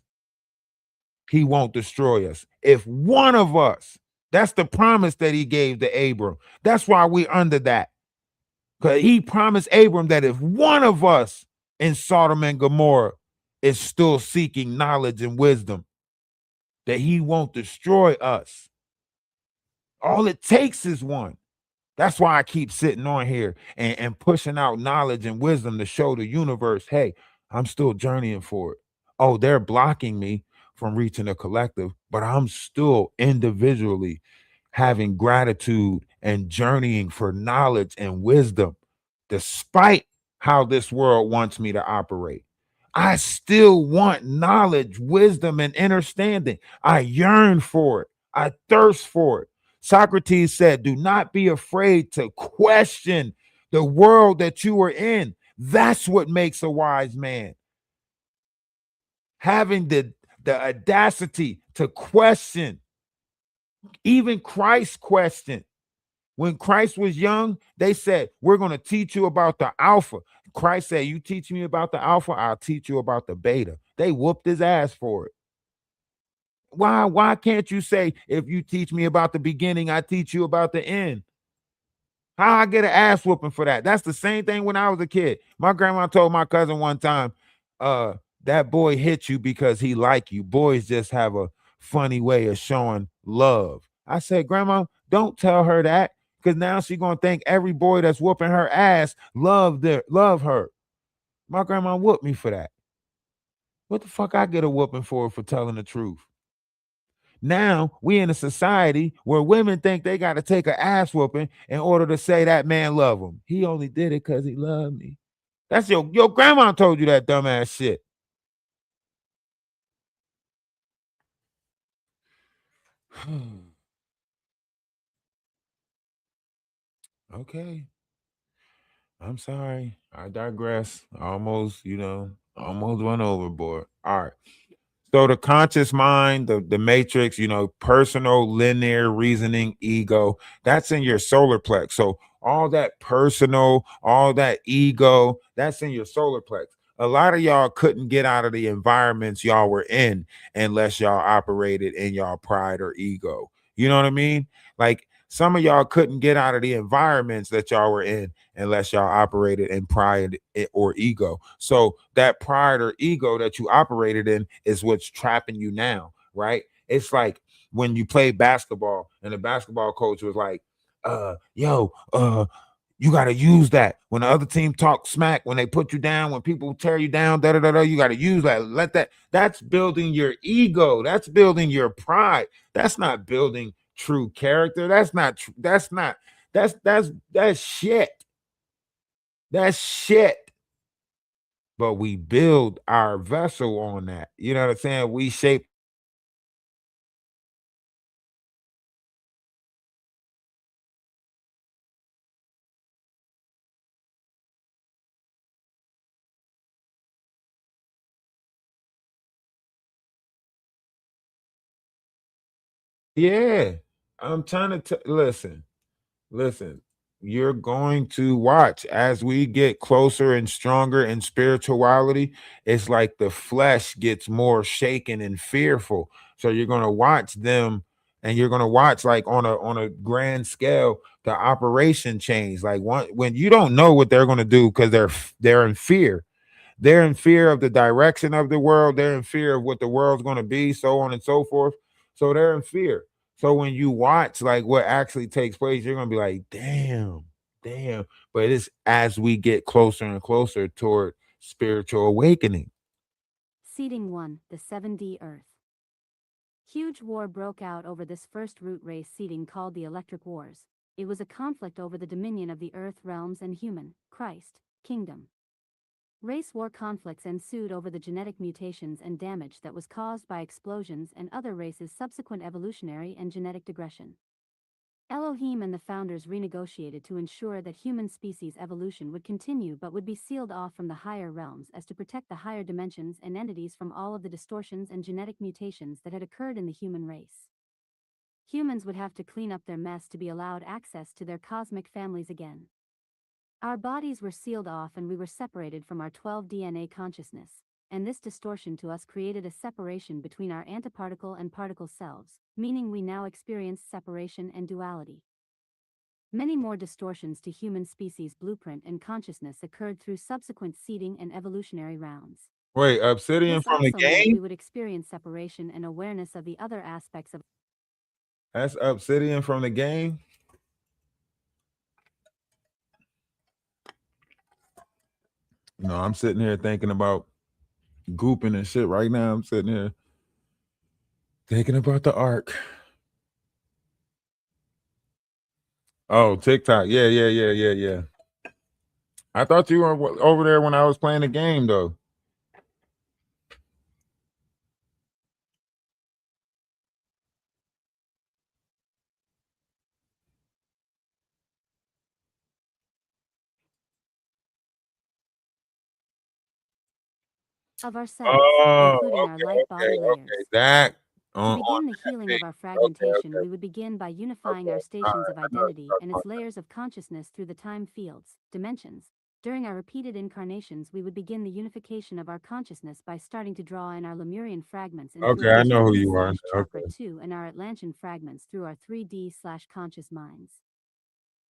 he won't destroy us. If one of us, that's the promise that he gave to Abram. That's why we're under that. Because he promised Abram that if one of us in Sodom and Gomorrah is still seeking knowledge and wisdom, that he won't destroy us. All it takes is one. That's why I keep sitting on here and pushing out knowledge and wisdom to show the universe, hey, I'm still journeying for it. Oh, they're blocking me from reaching a collective, but I'm still individually having gratitude and journeying for knowledge and wisdom, despite how this world wants me to operate. I still want knowledge, wisdom, and understanding. I yearn for it. I thirst for it. Socrates said, do not be afraid to question the world that you are in. That's what makes a wise man. Having the audacity to question. Even Christ questioned. When Christ was young, they said, we're going to teach you about the alpha. Christ said, you teach me about the alpha, I'll teach you about the beta. They whooped his ass for it. Why can't you say, if you teach me about the beginning, I teach you about the end? How I get an ass whooping for that? That's the same thing when I was a kid. My grandma told my cousin one time, that boy hit you because he like you. Boys just have a funny way of showing love. I said, Grandma, don't tell her that, because now she's gonna think every boy that's whooping her ass love her. My grandma whooped me for that. What the fuck I get a whooping for telling the truth? Now we in a society where women think they got to take an ass whooping in order to say that man love them. He only did it because he loved me. That's your grandma told you that dumbass shit. Okay. I'm sorry. I digress. Almost went overboard. All right. So the conscious mind, the matrix, personal linear reasoning ego, that's in your solar plex. So all that personal, all that ego, that's in your solar plex. A lot of y'all couldn't get out of the environments y'all were in unless y'all operated in y'all pride or ego. You know what I mean? Like some of y'all couldn't get out of the environments that y'all were in unless y'all operated in pride or ego. So that pride or ego that you operated in is what's trapping you now, right? It's like when you play basketball and the basketball coach was like, You got to use that when the other team talks smack, when they put you down, when people tear you down, da da da da. You got to use that. Let that. That's building your ego. That's building your pride. That's not building true character. That's not. That's not. That's shit. That's shit. But we build our vessel on that. You know what I'm saying? We shape. Yeah, I'm trying to listen. Listen, you're going to watch as we get closer and stronger in spirituality. It's like the flesh gets more shaken and fearful. So you're going to watch them, and you're going to watch like on a grand scale the operation change. Like when you don't know what they're going to do because they're in fear. They're in fear of the direction of the world. They're in fear of what the world's going to be, so on and so forth. So they're in fear. So when you watch like what actually takes place, you're going to be like, damn, damn. But it's as we get closer and closer toward spiritual awakening. Seeding 1, the 7D Earth. Huge war broke out over this first root race seeding called the Electric Wars. It was a conflict over the dominion of the Earth realms and human, Christ, kingdom. Race war conflicts ensued over the genetic mutations and damage that was caused by explosions and other races' subsequent evolutionary and genetic digression. Elohim and the founders renegotiated to ensure that human species evolution would continue but would be sealed off from the higher realms as to protect the higher dimensions and entities from all of the distortions and genetic mutations that had occurred in the human race. Humans would have to clean up their mess to be allowed access to their cosmic families again. Our bodies were sealed off and we were separated from our 12 DNA consciousness, and this distortion to us created a separation between our antiparticle and particle selves, meaning we now experience separation and duality. Many more distortions to human species blueprint and consciousness occurred through subsequent seeding and evolutionary rounds. Wait, Obsidian This from the also meant we game? would experience separation and awareness of the other aspects of. That's Obsidian from the game? No, I'm sitting here thinking about gooping and shit right now. I'm sitting here thinking about the arc. Oh, TikTok. Yeah. I thought you were over there when I was playing the game, though. Of ourselves, including our light body layers. That To begin the healing of our fragmentation, we would begin by unifying our stations of identity and its layers of consciousness through the time fields, dimensions. During our repeated incarnations, we would begin the unification of our consciousness by starting to draw in our Lemurian fragments into Okay, our I know who you are. chakra Okay. 2 and our Atlantean fragments through our 3D/conscious minds.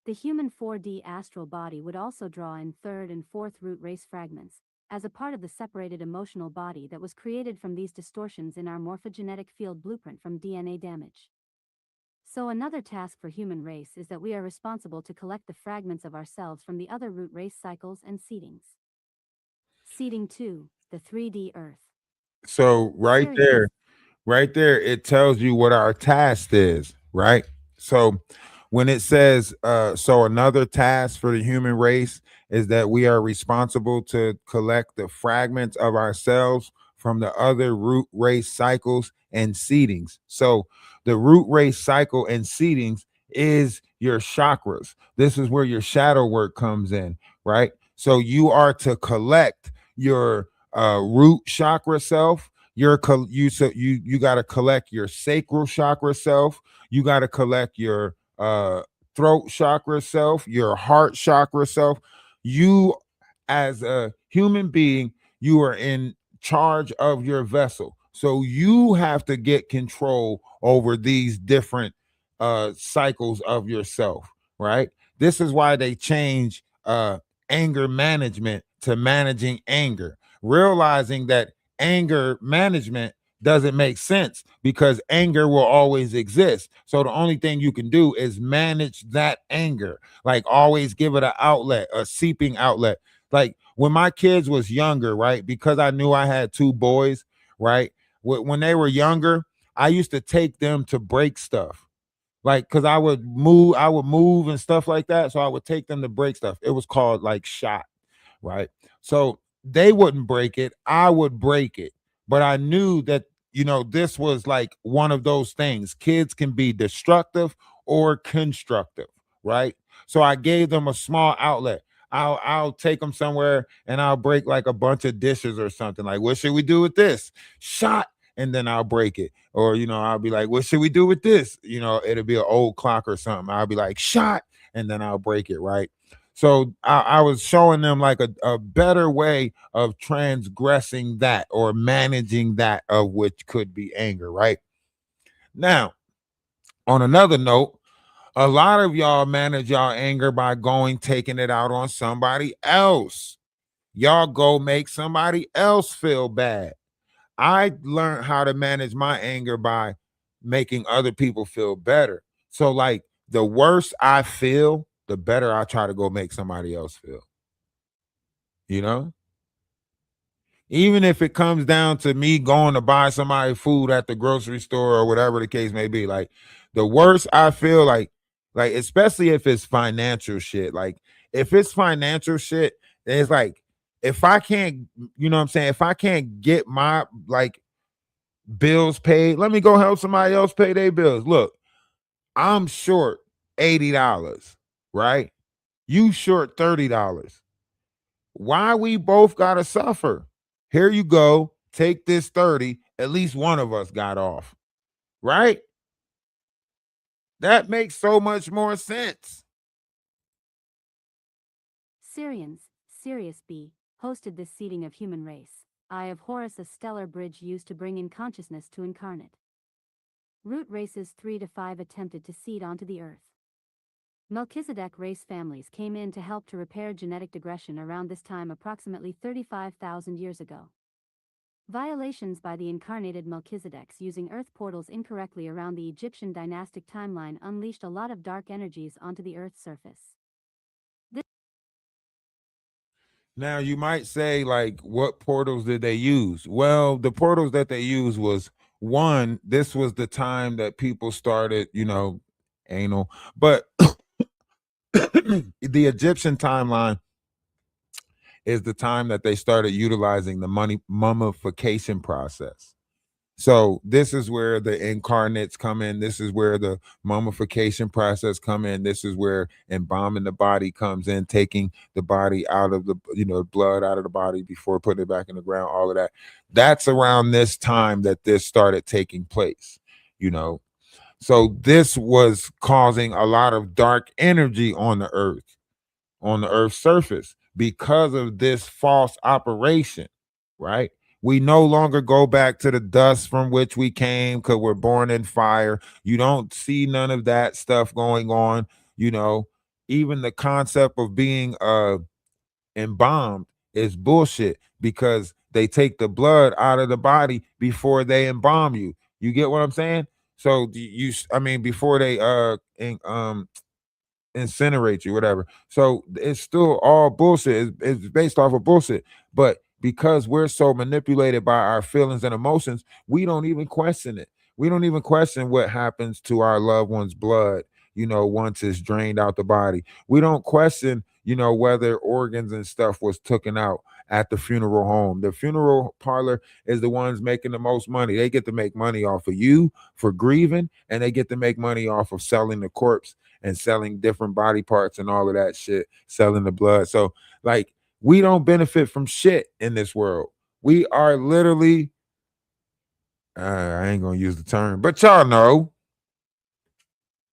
The human 4D astral body would also draw in third and fourth root race fragments, as a part of the separated emotional body that was created from these distortions in our morphogenetic field blueprint from DNA damage. So another task for human race is that we are responsible to collect the fragments of ourselves from the other root race cycles and seedings. Seeding 2, the 3D Earth. So right there, it tells you what our task is, right? So when it says, so another task for the human race is that we are responsible to collect the fragments of ourselves from the other root race cycles and seedings. So the root race cycle and seedings is your chakras. This is where your shadow work comes in, right? So you are to collect your root chakra self. You got to collect your sacral chakra self. You got to collect your throat chakra self, your heart chakra self. You, as a human being, you are in charge of your vessel. So you have to get control over these different cycles of yourself, right? This is why they change anger management to managing anger, realizing that anger management doesn't make sense because anger will always exist. So the only thing you can do is manage that anger. Like always give it an outlet, a seeping outlet. Like when my kids was younger, right? Because I knew I had two boys, right? When they were younger, I used to take them to break stuff. Like, cause I would move and stuff like that. So I would take them to break stuff. It was called like shot, right? So they wouldn't break it, I would break it. But I knew that, this was like one of those things. Kids can be destructive or constructive, right? So I gave them a small outlet. I'll take them somewhere and I'll break like a bunch of dishes or something. Like, what should we do with this? Shot, and then I'll break it. Or, I'll be like, what should we do with this? It'll be an old clock or something. I'll be like, shot, and then I'll break it, right? So I was showing them like a better way of transgressing that or managing that, of which could be anger, right? Now, on another note, a lot of y'all manage y'all anger by taking it out on somebody else. Y'all go make somebody else feel bad. I learned how to manage my anger by making other people feel better. So, like, the worse I feel, the better I try to go make somebody else feel. You know? Even if it comes down to me going to buy somebody food at the grocery store or whatever the case may be, like, the worse I feel, like especially if it's financial shit. Like, if it's financial shit, then it's like, if I can't, you know what I'm saying? If I can't get my like bills paid, let me go help somebody else pay their bills. Look, I'm short $80, right? You short $30. Why we both gotta suffer? Here you go, take this 30. At least one of us got off, right? That makes so much more sense. Syrians, Sirius B, hosted this seeding of human race. Eye of Horus, a stellar bridge used to bring in consciousness to incarnate. Root races 3 to 5 attempted to seed onto the earth. Melchizedek race families came in to help to repair genetic digression around this time approximately 35,000 years ago. Violations by the incarnated Melchizedeks using earth portals incorrectly around the Egyptian dynastic timeline unleashed a lot of dark energies onto the earth's surface. Now you might say, like, what portals did they use? Well, the portals that they used was, one, this was the time that people started, anal, but the Egyptian timeline is the time that they started utilizing the mummification process. So this is where the incarnates come in. This is where the mummification process come in. This is where embalming the body comes in, taking the body out of the, blood out of the body before putting it back in the ground, all of that. That's around this time that this started taking place, So this was causing a lot of dark energy on the earth's surface because of this false operation, right? We no longer go back to the dust from which we came because we're born in fire. You don't see none of that stuff going on. Even the concept of being embalmed is bullshit because they take the blood out of the body before they embalm you. You get what I'm saying? So before they incinerate you, whatever. So it's still all bullshit. It's based off of bullshit. But because we're so manipulated by our feelings and emotions, we don't even question it. We don't even question what happens to our loved one's blood, once it's drained out the body. We don't question, whether organs and stuff was taken out at the funeral home. The funeral parlor is the ones making the most money. They get to make money off of you for grieving, and they get to make money off of selling the corpse and selling different body parts and all of that shit, selling the blood. So, like, we don't benefit from shit in this world. We are literally, I ain't gonna use the term, but y'all know.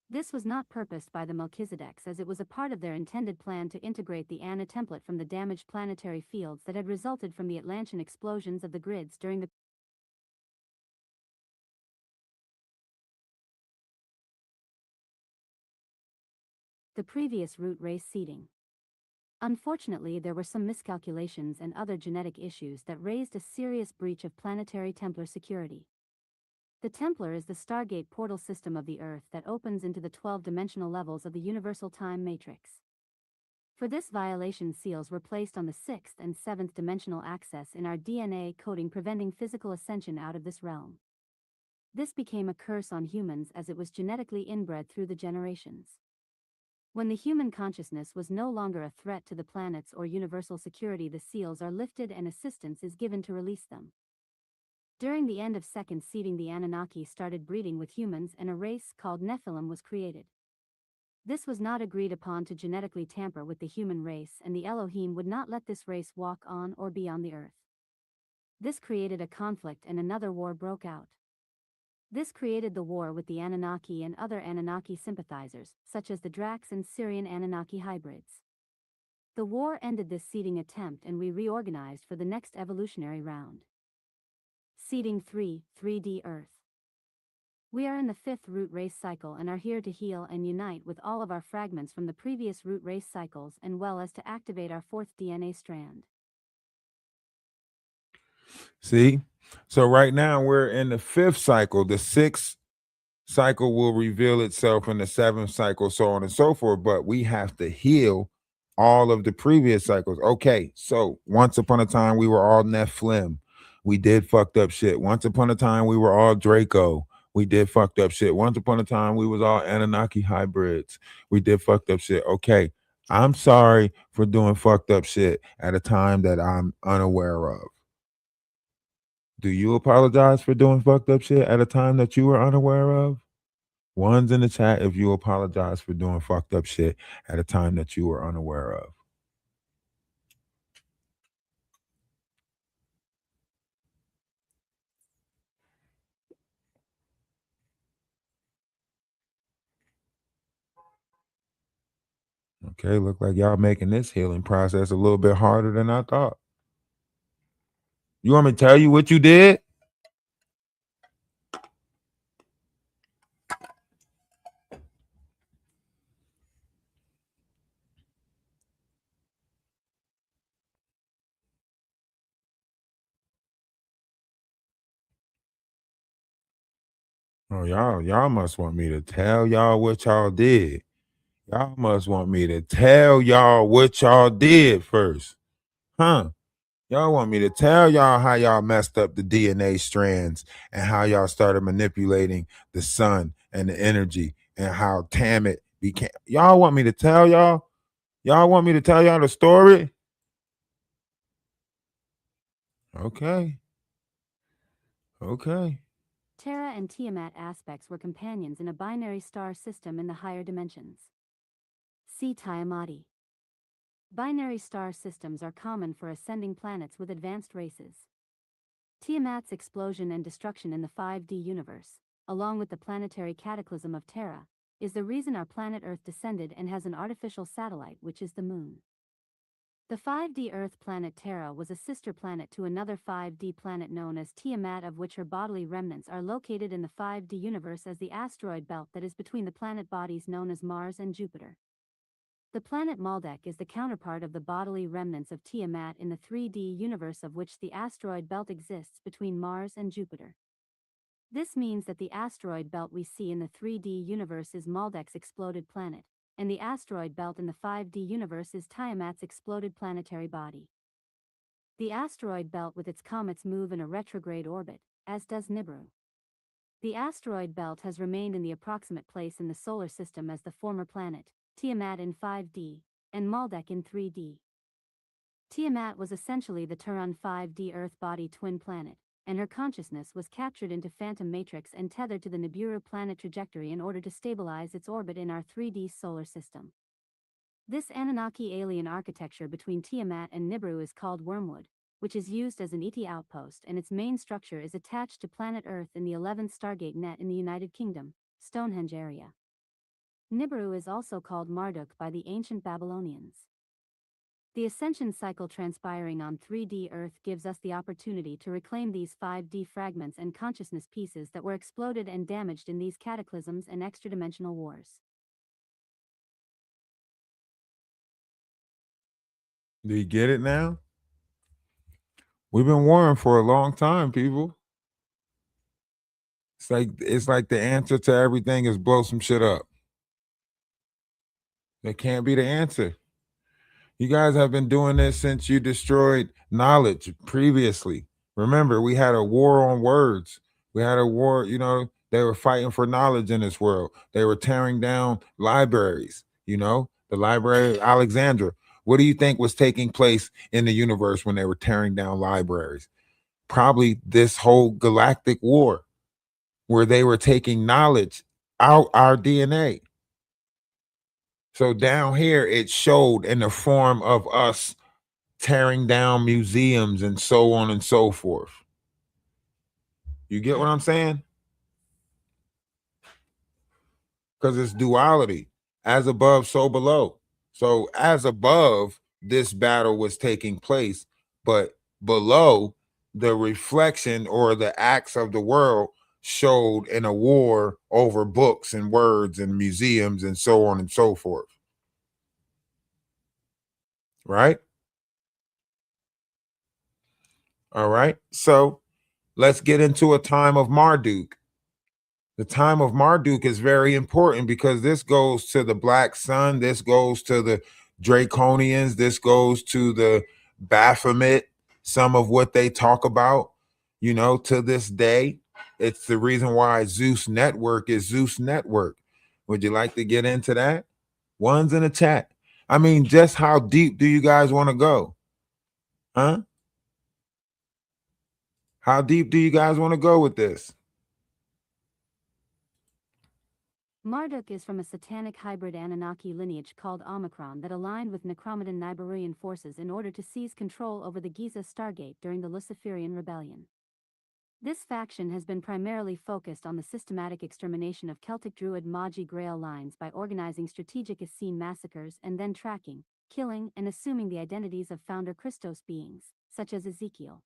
This was not purposed by the Melchizedeks, as it was a part of their intended plan to integrate the Anna template from the damaged planetary fields that had resulted from the Atlantean explosions of the grids during the previous root race seeding. Unfortunately, there were some miscalculations and other genetic issues that raised a serious breach of planetary Templar security. The Templar is the Stargate portal system of the Earth that opens into the 12-dimensional levels of the universal time matrix. For this violation, seals were placed on the 6th and 7th dimensional access in our DNA coding, preventing physical ascension out of this realm. This became a curse on humans as it was genetically inbred through the generations. When the human consciousness was no longer a threat to the planet's or universal security, the seals are lifted and assistance is given to release them. During the end of second seeding, the Anunnaki started breeding with humans and a race called Nephilim was created. This was not agreed upon to genetically tamper with the human race, and the Elohim would not let this race walk on or be on the earth. This created a conflict and another war broke out. This created the war with the Anunnaki and other Anunnaki sympathizers, such as the Drax and Syrian Anunnaki hybrids. The war ended this seeding attempt and we reorganized for the next evolutionary round. Seeding 3, 3D Earth. We are in the 5th root race cycle and are here to heal and unite with all of our fragments from the previous root race cycles, and well as to activate our 4th DNA strand. See? So right now we're in the 5th cycle. The 6th cycle will reveal itself in the 7th cycle, so on and so forth. But we have to heal all of the previous cycles. Okay, so once upon a time we were all Nephilim. We did fucked up shit. Once upon a time we were all Draco. We did fucked up shit. Once upon a time we was all Anunnaki hybrids. We did fucked up shit. Okay, I'm sorry for doing fucked up shit at a time that I'm unaware of. Do you apologize for doing fucked up shit at a time that you were unaware of? One's in the chat if you apologize for doing fucked up shit at a time that you were unaware of. Okay, look like y'all making this healing process a little bit harder than I thought. You want me to tell you what you did? Oh, y'all must want me to tell y'all what y'all did. Y'all must want me to tell y'all what y'all did first. Huh? Y'all want me to tell y'all how y'all messed up the DNA strands and how y'all started manipulating the sun and the energy and how Tammet became. Y'all want me to tell y'all? Y'all want me to tell y'all the story? Okay. Okay. Terra and Tiamat aspects were companions in a binary star system in the higher dimensions. See Tiamati. Binary star systems are common for ascending planets with advanced races. Tiamat's explosion and destruction in the 5D universe, along with the planetary cataclysm of Terra, is the reason our planet Earth descended and has an artificial satellite, which is the Moon. The 5D Earth planet Terra was a sister planet to another 5D planet known as Tiamat, of which her bodily remnants are located in the 5D universe as the asteroid belt that is between the planet bodies known as Mars and Jupiter. The planet Maldek is the counterpart of the bodily remnants of Tiamat in the 3D universe, of which the asteroid belt exists between Mars and Jupiter. This means that the asteroid belt we see in the 3D universe is Maldek's exploded planet, and the asteroid belt in the 5D universe is Tiamat's exploded planetary body. The asteroid belt with its comets move in a retrograde orbit, as does Nibiru. The asteroid belt has remained in the approximate place in the solar system as the former planet, Tiamat in 5D, and Maldek in 3D. Tiamat was essentially the Turan 5D Earth body twin planet, and her consciousness was captured into Phantom Matrix and tethered to the Nibiru planet trajectory in order to stabilize its orbit in our 3D solar system. This Anunnaki alien architecture between Tiamat and Nibiru is called Wormwood, which is used as an ET outpost, and its main structure is attached to planet Earth in the 11th Stargate net in the United Kingdom, Stonehenge area. Nibiru is also called Marduk by the ancient Babylonians. The ascension cycle transpiring on 3D Earth gives us the opportunity to reclaim these 5D fragments and consciousness pieces that were exploded and damaged in these cataclysms and extra-dimensional wars. Do you get it now? We've been warring for a long time, people. It's like the answer to everything is blow some shit up. That can't be the answer. You guys have been doing this since you destroyed knowledge previously. Remember, we had a war on words. We had a war, they were fighting for knowledge in this world. They were tearing down libraries, the Library of Alexandria. What do you think was taking place in the universe when they were tearing down libraries? Probably this whole galactic war where they were taking knowledge out our DNA. So down here, it showed in the form of us tearing down museums and so on and so forth. You get what I'm saying? Because it's duality, as above, so below. So as above, this battle was taking place, but below, the reflection or the acts of the world showed in a war over books and words and museums and so on and so forth. Right? All right. So let's get into a time of Marduk. The time of Marduk is very important because this goes to the Black Sun, this goes to the Draconians, this goes to the Baphomet, some of what they talk about, to this day. It's the reason why Zeus Network is Zeus Network. Would you like to get into that? One's in the chat. I mean, just how deep do you guys want to go? Huh? How deep do you guys want to go with this? Marduk is from a satanic hybrid Anunnaki lineage called Omicron that aligned with Necromadan Nibelungian forces in order to seize control over the Giza Stargate during the Luciferian Rebellion. This faction has been primarily focused on the systematic extermination of Celtic Druid Magi Grail lines by organizing strategic Essene massacres and then tracking, killing, and assuming the identities of founder Christos beings, such as Ezekiel.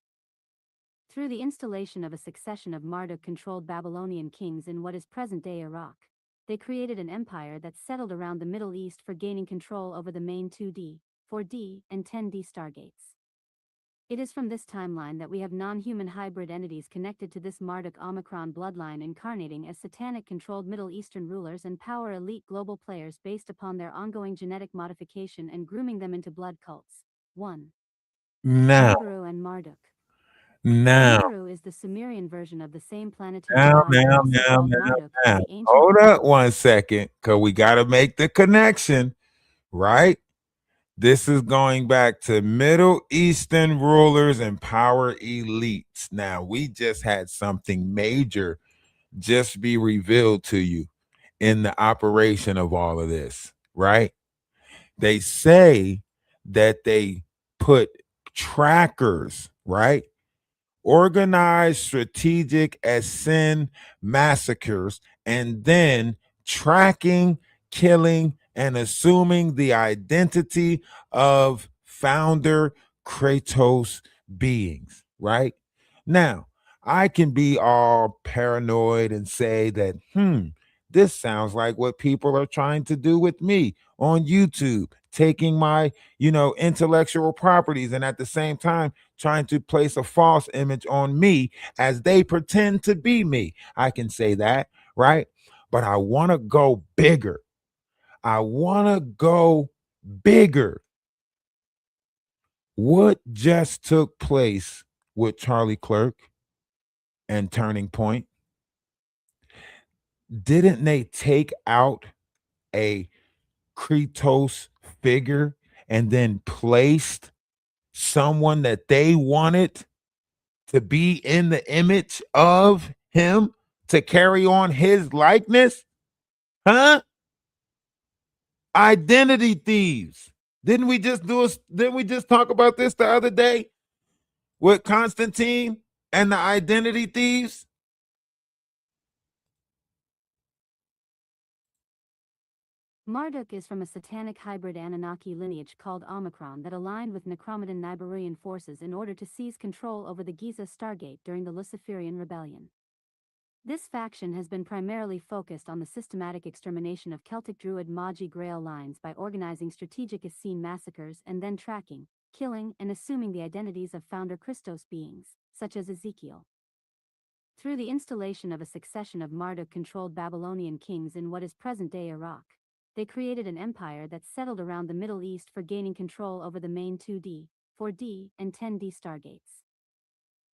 Through the installation of a succession of Marduk-controlled Babylonian kings in what is present-day Iraq, they created an empire that settled around the Middle East for gaining control over the main 2D, 4D, and 10D stargates. It is from this timeline that we have non-human hybrid entities connected to this Marduk Omicron bloodline incarnating as satanic-controlled Middle Eastern rulers and power elite global players based upon their ongoing genetic modification and grooming them into blood cults. 1. Now, Nibiru and Marduk. now, Nibiru is the Sumerian version of the same planetary now, god now, also now, called now, Marduk, now. the ancient Hold up 1 second, because we got to make the connection, right? This is going back to Middle Eastern rulers and power elites. Now, we just had something major just be revealed to you in the operation of all of this, right? They say that they put trackers, right? Organized strategic Essene massacres and then tracking, killing, and assuming the identity of founder Kratos beings, right? Now, I can be all paranoid and say that, this sounds like what people are trying to do with me on YouTube, taking my, intellectual properties and at the same time trying to place a false image on me as they pretend to be me. I can say that, right? But I want to go bigger. I want to go bigger. What just took place with Charlie Clerk and Turning Point? Didn't they take out a Kratos figure and then placed someone that they wanted to be in the image of him to carry on his likeness? Huh? Identity thieves. Didn't we just talk about this the other day with Constantine and the identity thieves? Marduk is from a satanic hybrid Anunnaki lineage called Omicron that aligned with Necromadan Nibelungian forces in order to seize control over the Giza Stargate during the Luciferian Rebellion. This faction has been primarily focused on the systematic extermination of Celtic Druid Magi Grail lines by organizing strategic Essene massacres and then tracking, killing, and assuming the identities of founder Christos beings, such as Ezekiel. through the installation of a succession of Marduk-controlled Babylonian kings in what is present-day Iraq. They created an empire that settled around the Middle East for gaining control over the main 2D, 4D, and 10D stargates.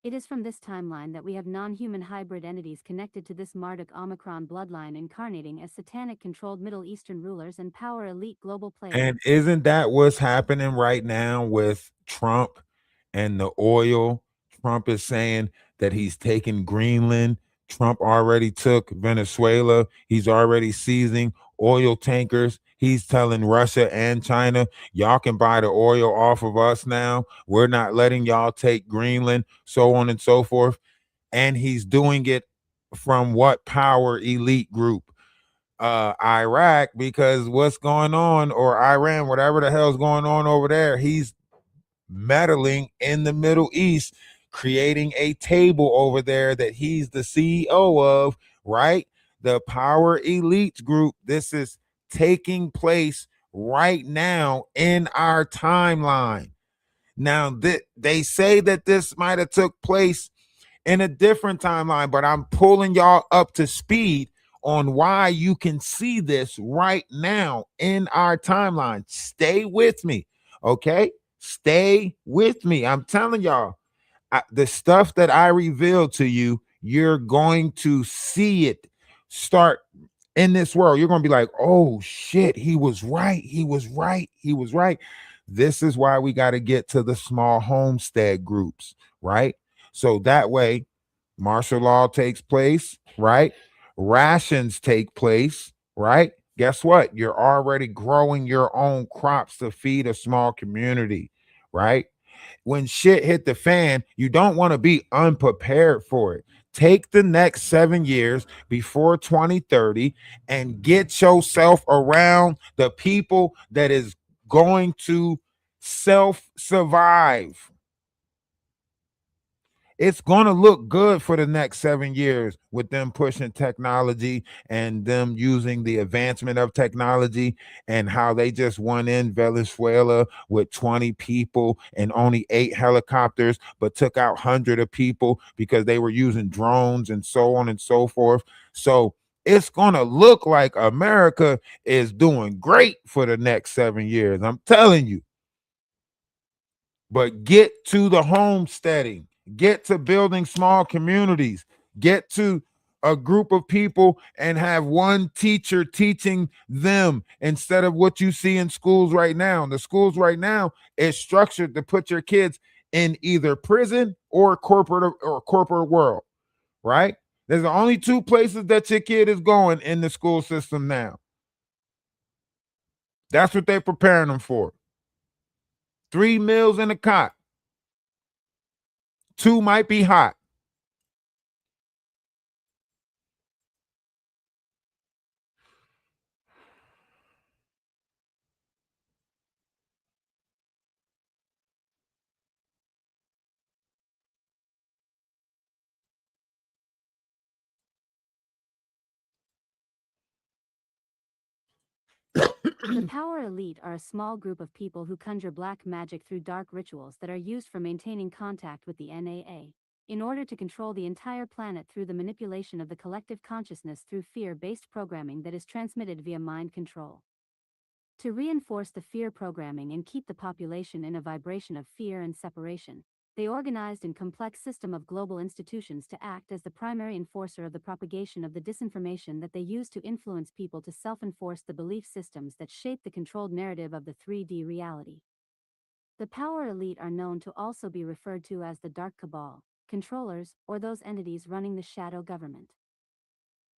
It is from this timeline that we have non-human hybrid entities connected to this Marduk Omicron bloodline incarnating as satanic-controlled Middle Eastern rulers and power elite global players. And isn't that what's happening right now with Trump and the oil? Trump is saying that he's taking Greenland. Trump already took Venezuela. He's already seizing oil tankers. He's telling Russia and China, y'all can buy the oil off of us now. We're not letting y'all take Greenland, so on and so forth. And he's doing it from what power elite group? Iraq, because what's going on, or Iran, whatever the hell's going on over there, he's meddling in the Middle East, creating a table over there that he's the CEO of, right? The power elites group. This is taking place right now in our timeline. Now, they say that this might have took place in a different timeline, but I'm pulling y'all up to speed on why you can see this right now in our timeline. Stay with me, okay? Stay with me. I'm telling y'all, the stuff that I reveal to you, you're going to see it start in this world. You're going to be like, oh shit, he was right. He was right. He was right. This is why we got to get to the small homestead groups, right? So that way, martial law takes place, right? Rations take place, right? Guess what? You're already growing your own crops to feed a small community, right? When shit hit the fan, you don't want to be unprepared for it. Take the next 7 years before 2030 and get yourself around the people that is going to self-survive. It's going to look good for the next 7 years with them pushing technology and them using the advancement of technology, and how they just went in Venezuela with 20 people and only 8 helicopters, but took out hundreds of people because they were using drones and so on and so forth. So it's going to look like America is doing great for the next 7 years. I'm telling you. But get to the homesteading. Get to building small communities. Get to a group of people and have one teacher teaching them instead of what you see in schools right now. The schools right now is structured to put your kids in either prison or corporate world, right? There's only 2 places that your kid is going in the school system now. That's what they're preparing them for. 3 meals in a cot. 2 might be hot. The power elite are a small group of people who conjure black magic through dark rituals that are used for maintaining contact with the NAA, in order to control the entire planet through the manipulation of the collective consciousness through fear-based programming that is transmitted via mind control. To reinforce the fear programming and keep the population in a vibration of fear and separation, they organized a complex system of global institutions to act as the primary enforcer of the propagation of the disinformation that they use to influence people to self-enforce the belief systems that shape the controlled narrative of the 3D reality. The power elite are known to also be referred to as the Dark Cabal, controllers, or those entities running the shadow government.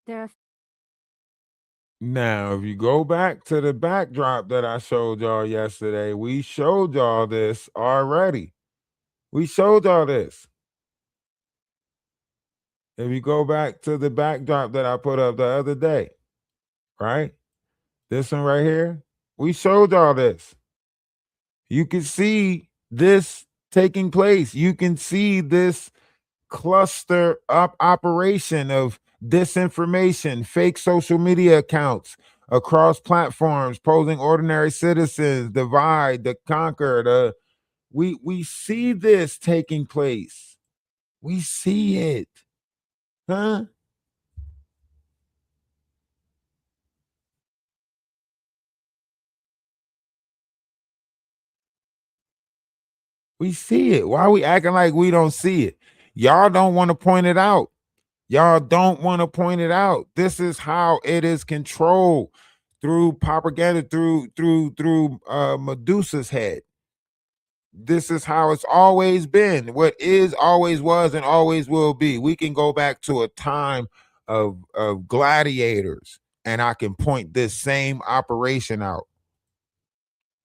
There are Now, if you go back to the backdrop that I showed y'all yesterday, we showed y'all this already. We showed y'all this. If you go back to the backdrop that I put up the other day, right? This one right here, we showed y'all this. You can see this taking place. You can see this cluster up operation of disinformation, fake social media accounts across platforms, posing ordinary citizens, divide, to conquer. We see this taking place. We see it. Huh? We see it. Why are we acting like we don't see it? Y'all don't want to point it out. Y'all don't want to point it out. This is how it is controlled through propaganda, through Medusa's head. This is how it's always been. What is, always was, and always will be. We can go back to a time of gladiators, and I can point this same operation out.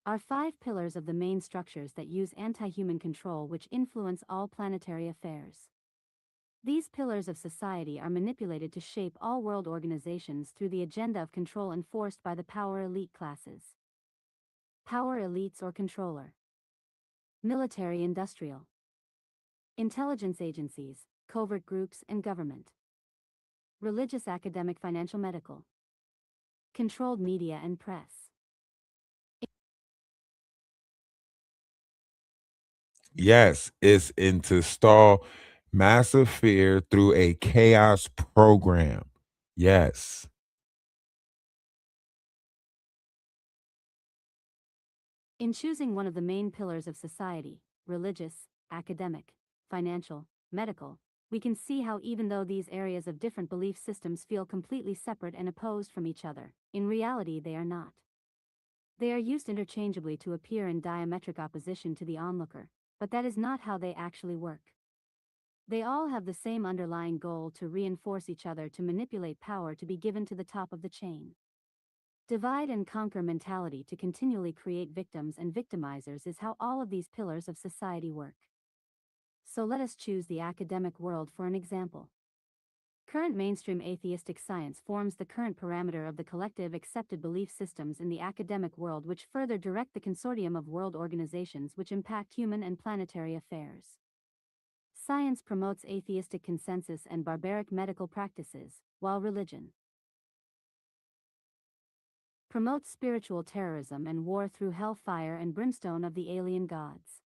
Are 5 pillars of the main structures that use anti-human control which influence all planetary affairs. These pillars of society are manipulated to shape all world organizations through the agenda of control enforced by the power elite classes. Power elites or controller. Military industrial. Intelligence agencies, covert groups and government. Religious academic financial medical. Controlled media and press. Yes, it's in to install massive fear through a chaos program. Yes. In choosing one of the main pillars of society, religious, academic, financial, medical, we can see how even though these areas of different belief systems feel completely separate and opposed from each other, in reality they are not. They are used interchangeably to appear in diametric opposition to the onlooker, but that is not how they actually work. They all have the same underlying goal to reinforce each other to manipulate power to be given to the top of the chain. Divide and conquer mentality to continually create victims and victimizers is how all of these pillars of society work. So let us choose the academic world for an example. Current mainstream atheistic science forms the current parameter of the collective accepted belief systems in the academic world which further direct the consortium of world organizations which impact human and planetary affairs. Science promotes atheistic consensus and barbaric medical practices, while religion promotes spiritual terrorism and war through hellfire and brimstone of the alien gods.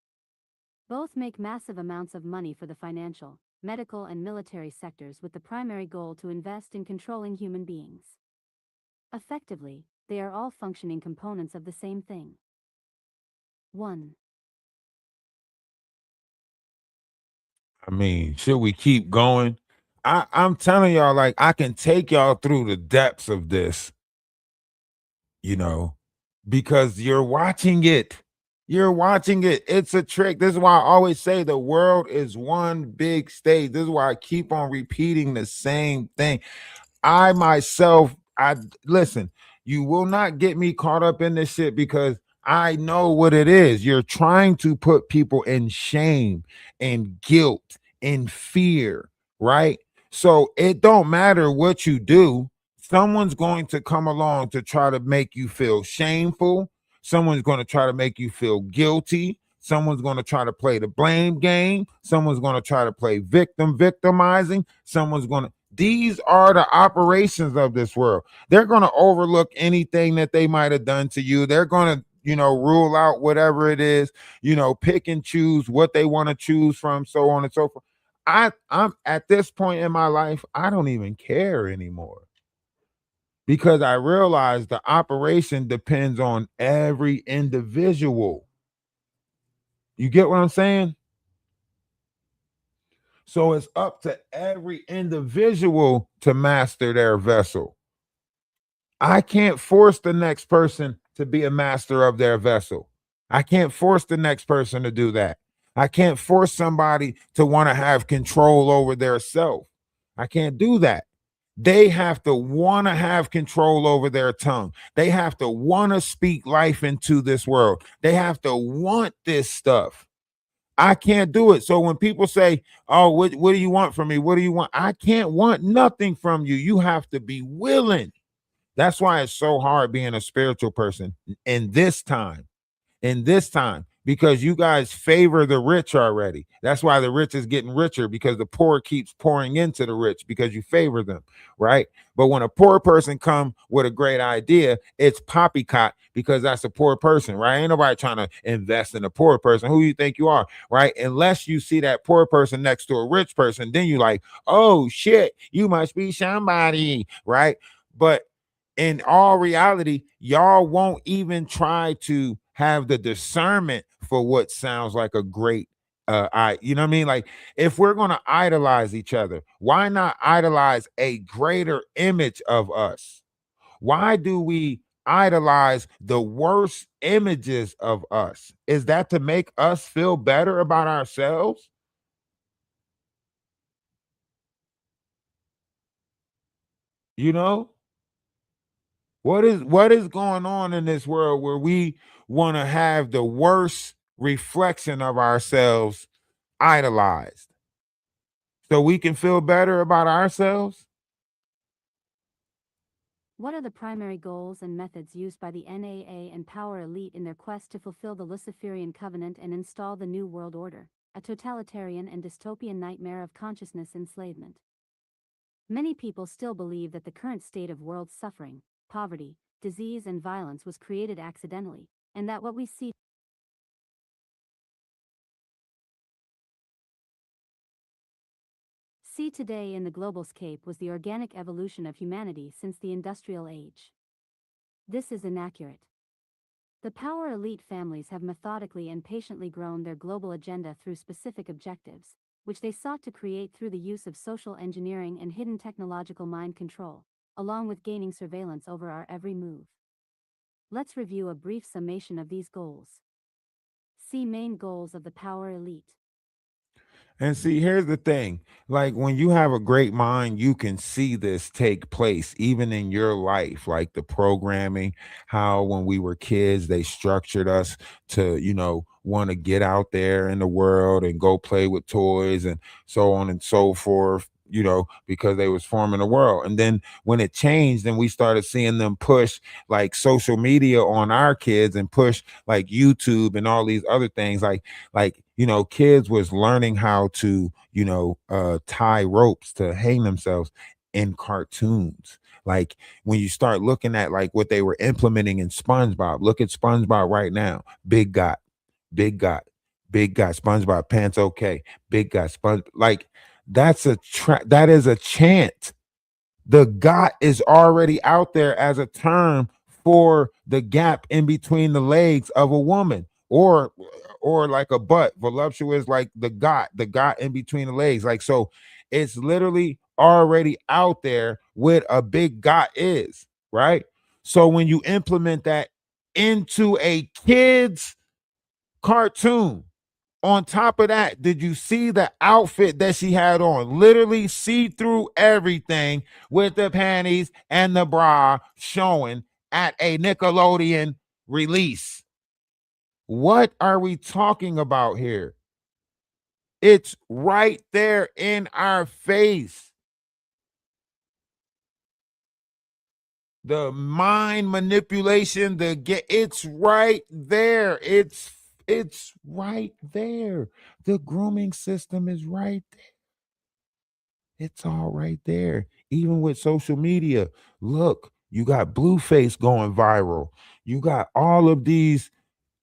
Both make massive amounts of money for the financial, medical and military sectors with the primary goal to invest in controlling human beings. Effectively, they are all functioning components of the same thing. 1. I mean, should we keep going? I'm telling y'all, like, I can take y'all through the depths of this, because you're watching it. You're watching it. It's a trick. This is why I always say the world is one big stage. This is why I keep on repeating the same thing. I myself, listen, you will not get me caught up in this shit because I know what it is. You're trying to put people in shame and guilt and fear, right? So it don't matter what you do. Someone's going to come along to try to make you feel shameful. Someone's going to try to make you feel guilty. Someone's going to try to play the blame game. Someone's going to try to play victimizing. These are the operations of this world. They're going to overlook anything that they might have done to you. They're going to, rule out whatever it is, pick and choose what they want to choose from, so on and so forth. I'm at this point in my life, I don't even care anymore because I realize the operation depends on every individual. You get what I'm saying? So it's up to every individual to master their vessel. I can't force the next person to be a master of their vessel. I can't force the next person to do that. I can't force somebody to want to have control over their self. I can't do that. They have to want to have control over their tongue. They have to want to speak life into this world. They have to want this stuff. I can't do it. So when people say, oh, what do you want from me? What do you want? I can't want nothing from you. You have to be willing. That's why it's so hard being a spiritual person in this time, because you guys favor the rich already. That's why the rich is getting richer, because the poor keeps pouring into the rich because you favor them, right? But when a poor person come with a great idea, it's poppycock because that's a poor person, right? Ain't nobody trying to invest in a poor person. Who you think you are, right? Unless you see that poor person next to a rich person, then you like, oh shit, you must be somebody, right? But in all reality, y'all won't even try to have the discernment for what sounds like a great you know what I mean? Like, if we're gonna idolize each other, why not idolize a greater image of us? Why do we idolize the worst images of us? Is that to make us feel better about ourselves? You know? What is going on in this world where we want to have the worst reflection of ourselves idolized so we can feel better about ourselves? What are the primary goals and methods used by the NAA and power elite in their quest to fulfill the Luciferian covenant and install the New World Order, a totalitarian and dystopian nightmare of consciousness enslavement? Many people still believe that the current state of world suffering, poverty, disease and violence was created accidentally, and that what we see today in the global scape was the organic evolution of humanity since the industrial age. This is inaccurate. The power elite families have methodically and patiently grown their global agenda through specific objectives, which they sought to create through the use of social engineering and hidden technological mind control, along with gaining surveillance over our every move. Let's review a brief summation of these goals. See main goals of the power elite. And see, here's the thing. Like, when you have a great mind, you can see this take place even in your life. Like the programming, how when we were kids, they structured us to, want to get out there in the world and go play with toys and so on and so forth, because they was forming the world. And then when it changed and we started seeing them push like social media on our kids and push like YouTube and all these other things, kids was learning how to tie ropes to hang themselves in cartoons. Like, when you start looking at like what they were implementing in SpongeBob, look at SpongeBob right now. Big got, big got, big got, SpongeBob pants okay, big got, sponge, like, that is a chant. The got is already out there as a term for the gap in between the legs of a woman, or like a butt, voluptuous, like the got in between the legs. Like, so it's literally already out there what a big got is, right? So when you implement that into a kid's cartoon, on top of that, did you see the outfit that she had on? Literally see through everything, with the panties and the bra showing at a Nickelodeon release. What are we talking about here? It's right there in our face. The mind manipulation, it's right there. It's right there. The grooming system is right there. It's all right there. Even with social media, look, you got Blueface going viral. You got all of these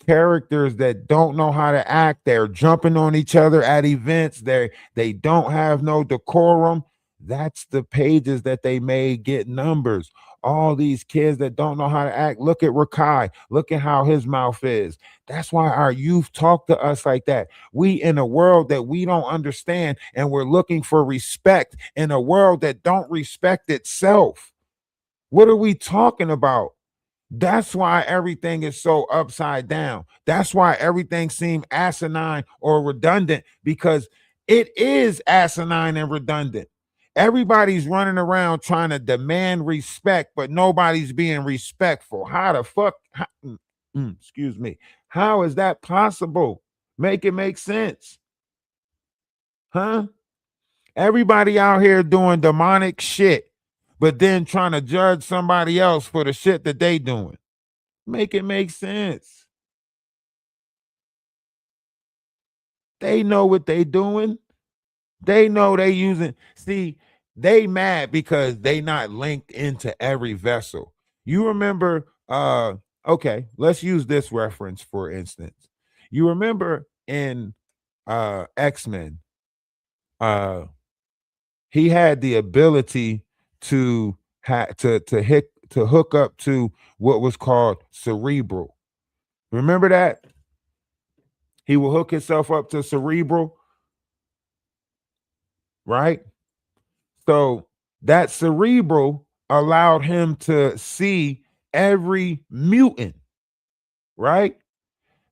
characters that don't know how to act. They're jumping on each other at events. They don't have no decorum. That's the pages that they made get numbers. All these kids that don't know how to act. Look at Rakai. Look at how his mouth is. That's why our youth talk to us like that. We in a world that we don't understand, and we're looking for respect in a world that don't respect itself. What are we talking about? That's why everything is so upside down. That's why everything seems asinine or redundant, because it is asinine and redundant. Everybody's running around trying to demand respect, but nobody's being respectful. How the fuck? Excuse me. How is that possible? Make it make sense. Huh? Everybody out here doing demonic shit, but then trying to judge somebody else for the shit that they doing. Make it make sense. They know what they doing. They know they using. See, they mad because they not linked into every vessel. You remember, okay, let's use this reference for instance. You remember in X-Men, he had the ability to to hook up to what was called cerebral. Remember that? He will hook himself up to cerebral, right? So that cerebral allowed him to see every mutant, right?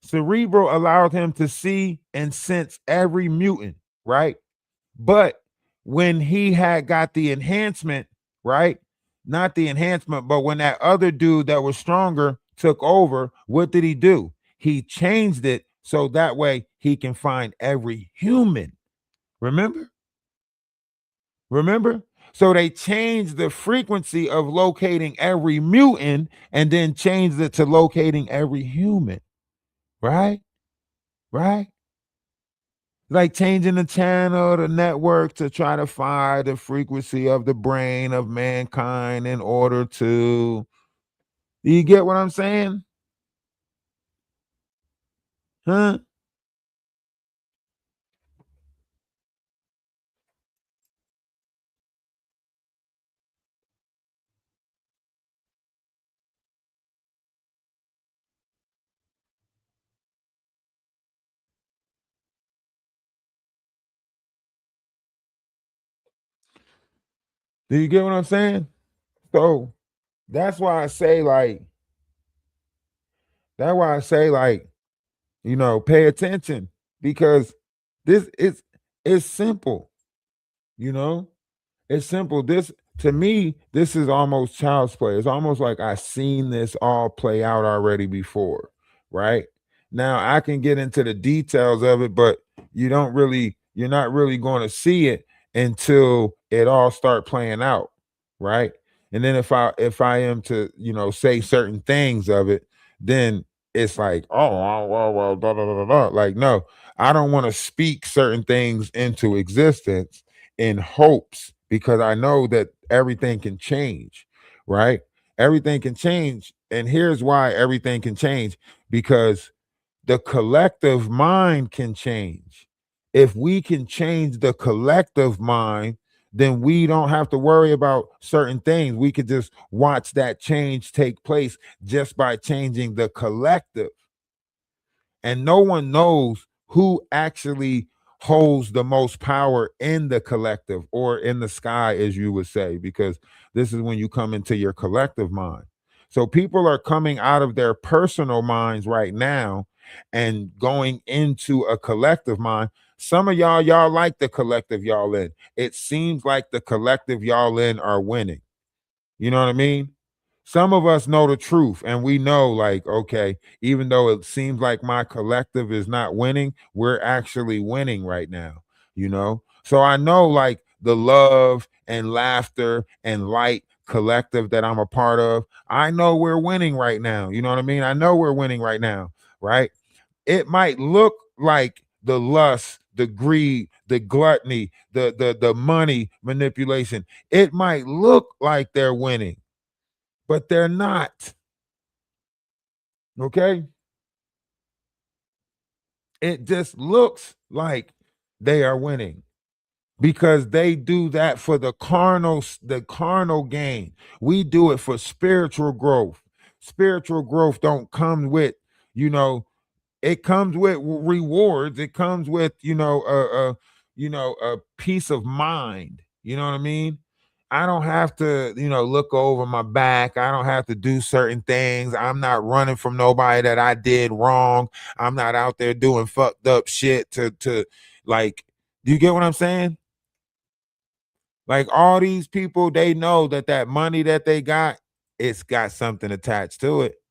Cerebral allowed him to see and sense every mutant, right? But when he had got the enhancement, right? Not the enhancement, but when that other dude that was stronger took over, what did he do? He changed it so that way he can find every human. Remember? Remember? So they changed the frequency of locating every mutant and then changed it to locating every human. Right? Right? Like changing the channel, the network to try to find the frequency of the brain of mankind in order to. Do you get what I'm saying? Huh? Do you get what I'm saying? So that's why I say, like, you know, pay attention because this is it's simple, you know. It's simple. This to me, this is almost child's play. It's almost like I've seen this all play out already before, right? Now I can get into the details of it, but you're not really going to see it until it all start playing out, right? And then if I am to, you know, say certain things of it, then it's like, oh, well, da, da, da, da, da. Like, no, I don't want to speak certain things into existence in hopes because I know that everything can change, right? Everything can change. And here's why everything can change because the collective mind can change. If we can change the collective mind, then we don't have to worry about certain things. We could just watch that change take place just by changing the collective. And no one knows who actually holds the most power in the collective or in the sky, as you would say, because this is when you come into your collective mind. So people are coming out of their personal minds right now and going into a collective mind. Some of y'all like the collective y'all in. It seems like the collective y'all in are winning. You know what I mean? Some of us know the truth and we know, like, okay, even though it seems like my collective is not winning, we're actually winning right now, you know? So I know, like, the love and laughter and light collective that I'm a part of, I know we're winning right now. You know what I mean? I know we're winning right now, right? It might look like the lust, the greed, the gluttony, the money manipulation. It might look like they're winning, but they're not. Okay? It just looks like they are winning because they do that for the carnal gain. We do it for spiritual growth. Spiritual growth don't come with, you know, it comes with rewards. It comes with, a peace of mind. You know what I mean? I don't have to, look over my back. I don't have to do certain things. I'm not running from nobody that I did wrong. I'm not out there doing fucked up shit to like, do you get what I'm saying? Like all these people, they know that money that they got, it's got something attached to it.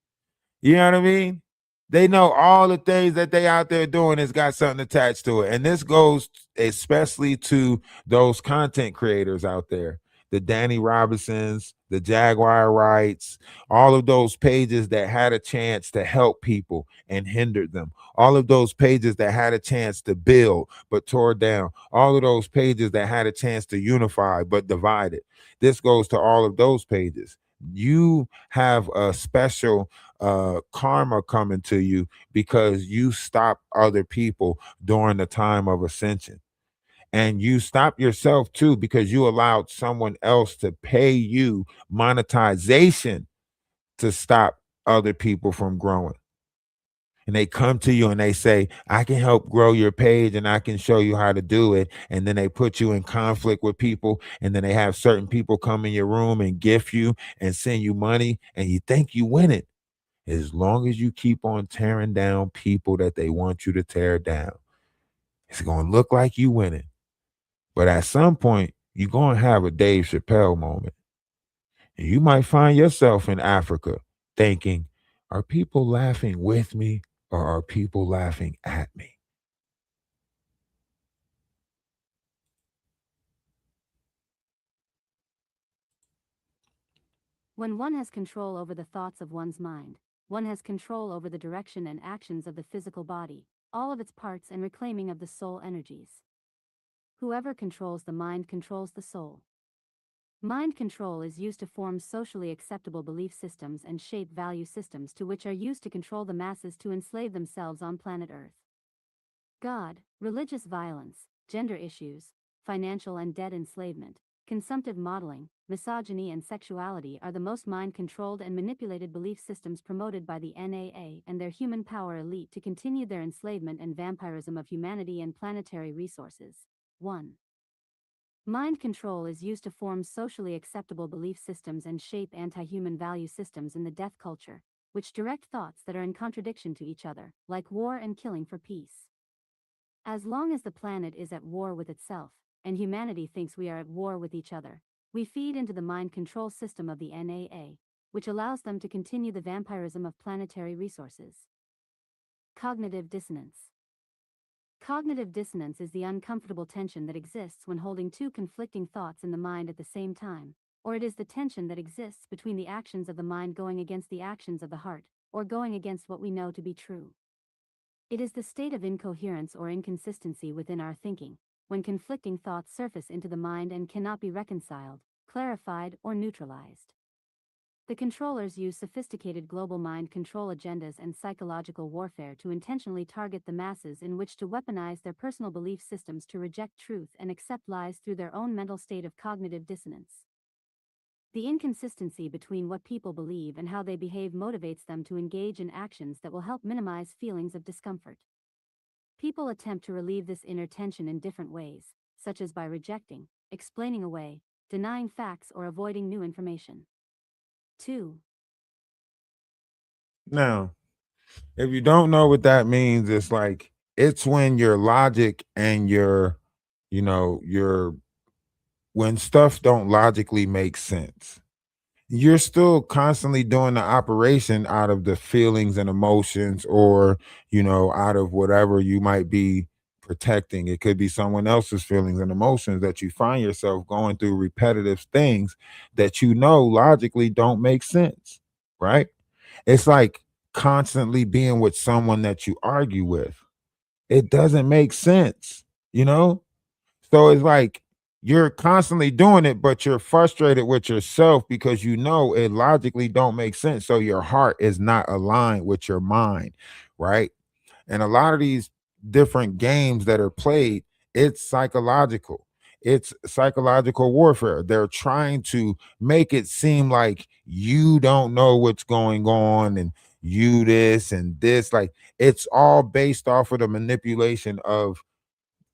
You know what I mean? They know all the things that they out there doing has got something attached to it. And this goes especially to those content creators out there. the Danny Robinsons, the Jaguar Wrights, all of those pages that had a chance to help people and hindered them, all of those pages that had a chance to build but tore down, all of those pages that had a chance to unify but divided. This goes to all of those pages. You have a special karma coming to you because you stopped other people during the time of ascension. And you stop yourself too because you allowed someone else to pay you monetization to stop other people from growing. And they come to you and they say, I can help grow your page and I can show you how to do it. And then they put you in conflict with people. And then they have certain people come in your room and gift you and send you money. And you think you win it. As long as you keep on tearing down people that they want you to tear down, it's going to look like you winning. But at some point, you're going to have a Dave Chappelle moment. And you might find yourself in Africa thinking, are people laughing with me or are people laughing at me? When one has control over the thoughts of one's mind, one has control over the direction and actions of the physical body, all of its parts, and reclaiming of the soul energies. Whoever controls the mind controls the soul. Mind control is used to form socially acceptable belief systems and shape value systems to which are used to control the masses to enslave themselves on planet Earth. God, religious violence, gender issues, financial and debt enslavement, consumptive modeling, misogyny and sexuality are the most mind-controlled and manipulated belief systems promoted by the NAA and their human power elite to continue their enslavement and vampirism of humanity and planetary resources. 1. Mind control is used to form socially acceptable belief systems and shape anti-human value systems in the death culture, which direct thoughts that are in contradiction to each other, like war and killing for peace. As long as the planet is at war with itself, and humanity thinks we are at war with each other, we feed into the mind control system of the NAA, which allows them to continue the vampirism of planetary resources. Cognitive dissonance. Cognitive dissonance is the uncomfortable tension that exists when holding two conflicting thoughts in the mind at the same time, or it is the tension that exists between the actions of the mind going against the actions of the heart, or going against what we know to be true. It is the state of incoherence or inconsistency within our thinking, when conflicting thoughts surface into the mind and cannot be reconciled, clarified, or neutralized. The controllers use sophisticated global mind control agendas and psychological warfare to intentionally target the masses in which to weaponize their personal belief systems to reject truth and accept lies through their own mental state of cognitive dissonance. The inconsistency between what people believe and how they behave motivates them to engage in actions that will help minimize feelings of discomfort. People attempt to relieve this inner tension in different ways, such as by rejecting, explaining away, denying facts, or avoiding new information. 2. Now, if you don't know what that means, it's like it's when your logic and your, when stuff don't logically make sense. You're still constantly doing the operation out of the feelings and emotions, or, out of whatever you might be protecting. It could be someone else's feelings and emotions that you find yourself going through repetitive things that logically don't make sense, right? It's like constantly being with someone that you argue with. It doesn't make sense, So it's like you're constantly doing it, but you're frustrated with yourself because it logically don't make sense. So your heart is not aligned with your mind, right? And a lot of these different games that are played, it's psychological. It's psychological warfare. They're trying to make it seem like you don't know what's going on and you this and this. Like it's all based off of the manipulation of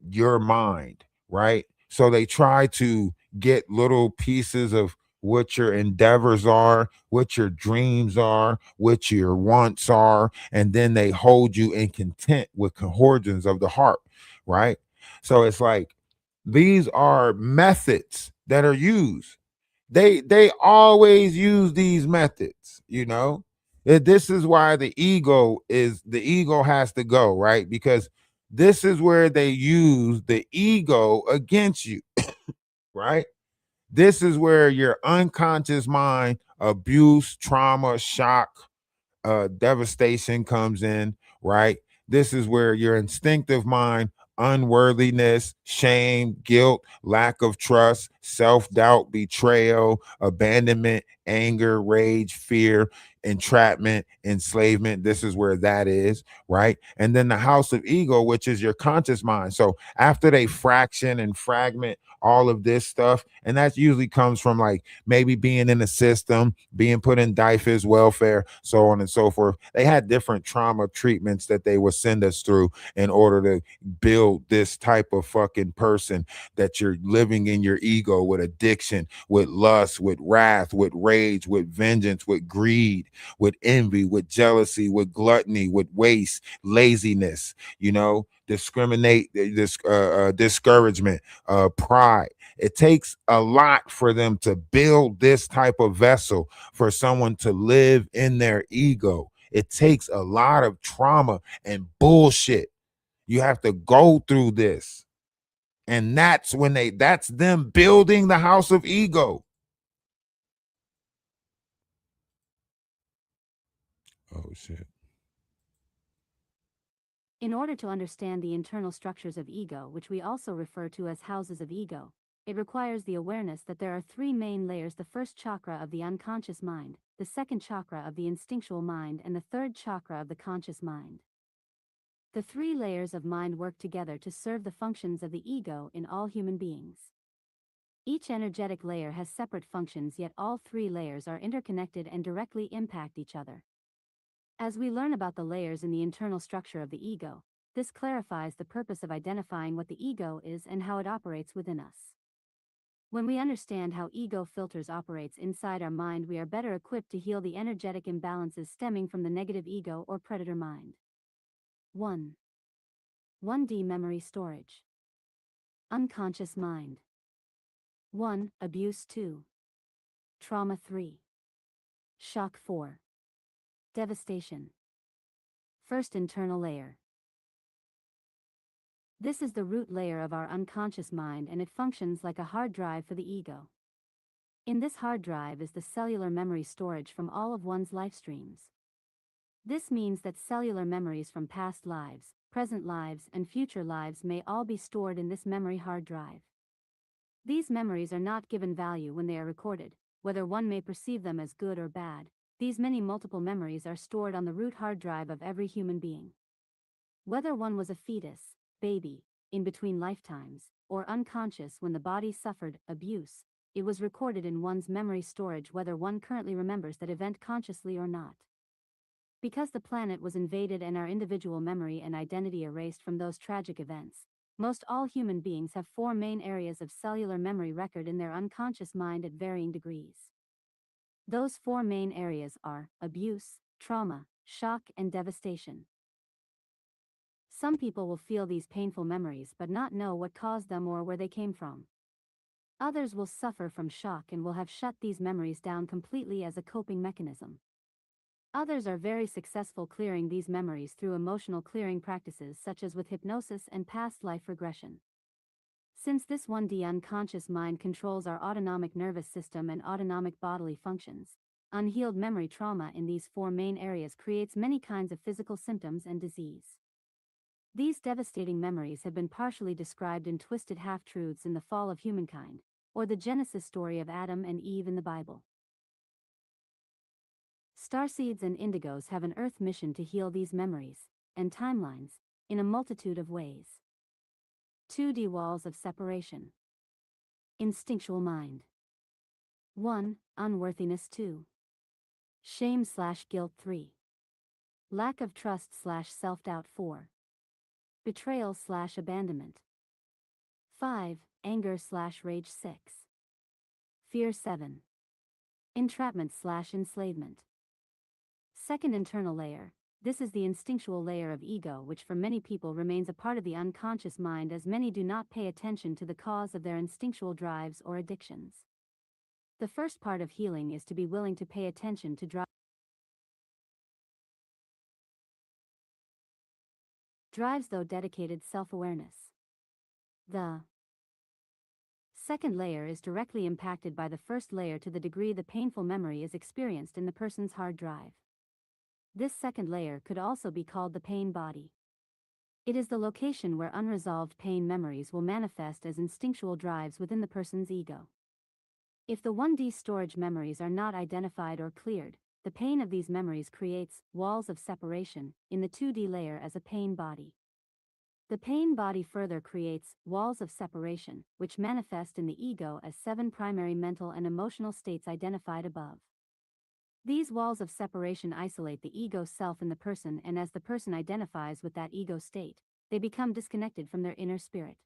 your mind, right? So they try to get little pieces of what your endeavors are, what your dreams are, what your wants are, and then they hold you in content with cohortions of the heart, right? So it's like these are methods that are used. They always use these methods, This is why the ego has to go, right? Because this is where they use the ego against you, right? This is where your unconscious mind, abuse, trauma, shock, devastation comes in, right? This is where your instinctive mind, unworthiness, shame, guilt, lack of trust, self doubt, betrayal, abandonment, anger, rage, fear, entrapment, enslavement. This is where that is, right? And then the house of ego, which is your conscious mind. So after they fraction and fragment all of this stuff, and that usually comes from like maybe being in the system, being put in DIFAS, welfare, so on and so forth. They had different trauma treatments that they would send us through in order to build this type of fucking person that you're living in your ego with addiction, with lust, with wrath, with rage, with vengeance, with greed, with envy, with jealousy, with gluttony, with waste, laziness, discouragement, pride. It takes a lot for them to build this type of vessel for someone to live in their ego. It takes a lot of trauma and bullshit. You have to go through this. And that's them building the house of ego. Oh shit. In order to understand the internal structures of ego, which we also refer to as houses of ego, it requires the awareness that there are three main layers: the first chakra of the unconscious mind, the second chakra of the instinctual mind, and the third chakra of the conscious mind. The three layers of mind work together to serve the functions of the ego in all human beings. Each energetic layer has separate functions, yet all three layers are interconnected and directly impact each other. As we learn about the layers in the internal structure of the ego, this clarifies the purpose of identifying what the ego is and how it operates within us. When we understand how ego filters operates inside our mind, we are better equipped to heal the energetic imbalances stemming from the negative ego or predator mind. 1. 1D memory storage. Unconscious mind. 1. Abuse. 2. Trauma. 3. Shock. 4. Devastation. First internal layer. This is the root layer of our unconscious mind, and it functions like a hard drive for the ego. In this hard drive is the cellular memory storage from all of one's life streams. This means that cellular memories from past lives, present lives, and future lives may all be stored in this memory hard drive. These memories are not given value when they are recorded, whether one may perceive them as good or bad. These many multiple memories are stored on the root hard drive of every human being. Whether one was a fetus, baby, in between lifetimes, or unconscious when the body suffered abuse, it was recorded in one's memory storage, whether one currently remembers that event consciously or not. Because the planet was invaded and our individual memory and identity erased from those tragic events, most all human beings have four main areas of cellular memory record in their unconscious mind at varying degrees. Those four main areas are abuse, trauma, shock, and devastation. Some people will feel these painful memories but not know what caused them or where they came from. Others will suffer from shock and will have shut these memories down completely as a coping mechanism. Others are very successful clearing these memories through emotional clearing practices such as with hypnosis and past life regression. Since this 1D unconscious mind controls our autonomic nervous system and autonomic bodily functions, unhealed memory trauma in these four main areas creates many kinds of physical symptoms and disease. These devastating memories have been partially described in Twisted Half-Truths in the Fall of Humankind, or the Genesis story of Adam and Eve in the Bible. Starseeds and indigos have an Earth mission to heal these memories and timelines in a multitude of ways. 2D walls of separation. Instinctual mind. 1. Unworthiness. 2. Shame/guilt. 3. Lack of trust/self-doubt. 4. Betrayal/abandonment. 5. Anger/rage. 6. Fear. 7. Entrapment/enslavement. Second internal layer. This is the instinctual layer of ego, which for many people remains a part of the unconscious mind, as many do not pay attention to the cause of their instinctual drives or addictions. The first part of healing is to be willing to pay attention to drives, though dedicated self-awareness. The Second layer is directly impacted by the first layer to the degree the painful memory is experienced in the person's hard drive. This second layer could also be called the pain body. It is the location where unresolved pain memories will manifest as instinctual drives within the person's ego. If the 1D storage memories are not identified or cleared, the pain of these memories creates walls of separation in the 2D layer as a pain body. The pain body further creates walls of separation, which manifest in the ego as 7 primary mental and emotional states identified above. These walls of separation isolate the ego self in the person, and as the person identifies with that ego state, they become disconnected from their inner spirit.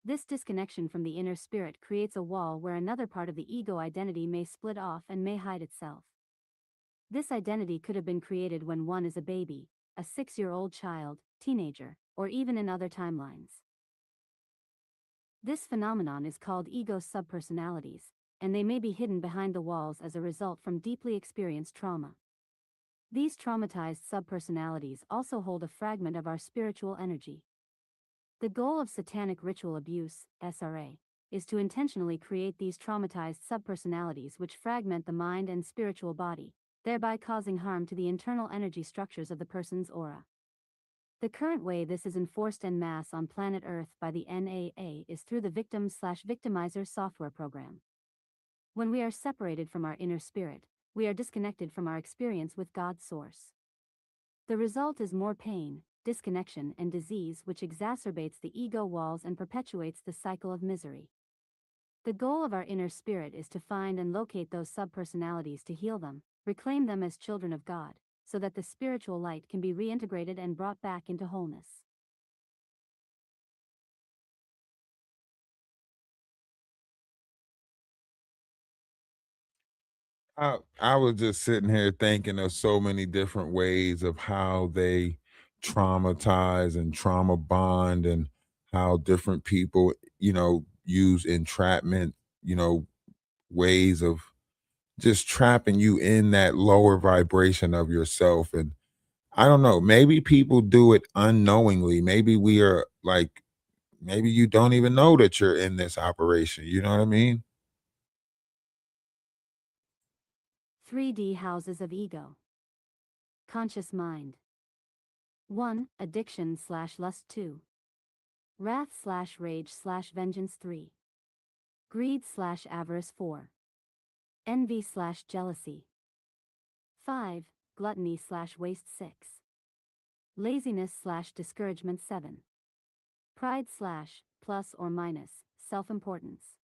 This disconnection from the inner spirit creates a wall where another part of the ego identity may split off and may hide itself. This identity could have been created when one is a baby, a 6-year-old child, teenager, or even in other timelines. This phenomenon is called ego subpersonalities, and they may be hidden behind the walls as a result from deeply experienced trauma. These traumatized subpersonalities also hold a fragment of our spiritual energy. The goal of satanic ritual abuse, SRA, is to intentionally create these traumatized subpersonalities which fragment the mind and spiritual body, thereby causing harm to the internal energy structures of the person's aura. The current way this is enforced en masse on planet Earth by the NAA is through the victim/victimizer software program. When we are separated from our inner spirit, we are disconnected from our experience with God's source. The result is more pain, disconnection, and disease, which exacerbates the ego walls and perpetuates the cycle of misery. The goal of our inner spirit is to find and locate those subpersonalities, to heal them, reclaim them as children of God, so that the spiritual light can be reintegrated and brought back into wholeness. I was just sitting here thinking of so many different ways of how they traumatize and trauma bond, and how different people, use entrapment, ways of just trapping you in that lower vibration of yourself. And I don't know, maybe people do it unknowingly. Maybe we are like, maybe you don't even know that you're in this operation. You know what I mean? 3D houses of ego. Conscious mind. 1. Addiction/lust. 2. Wrath/rage/vengeance. 3. Greed/avarice. 4. Envy/jealousy. 5. Gluttony/waste. 6. Laziness/discouragement. 7. Pride/plus or minus self-importance.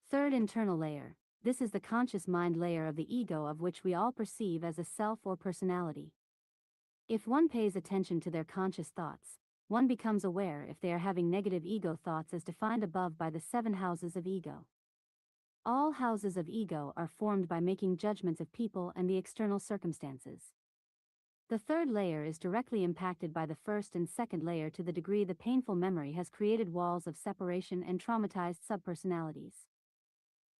Third internal layer. This is the conscious mind layer of the ego, of which we all perceive as a self or personality. If one pays attention to their conscious thoughts, one becomes aware if they are having negative ego thoughts, as defined above by the 7 houses of ego. All houses of ego are formed by making judgments of people and the external circumstances. The third layer is directly impacted by the first and second layer to the degree the painful memory has created walls of separation and traumatized subpersonalities.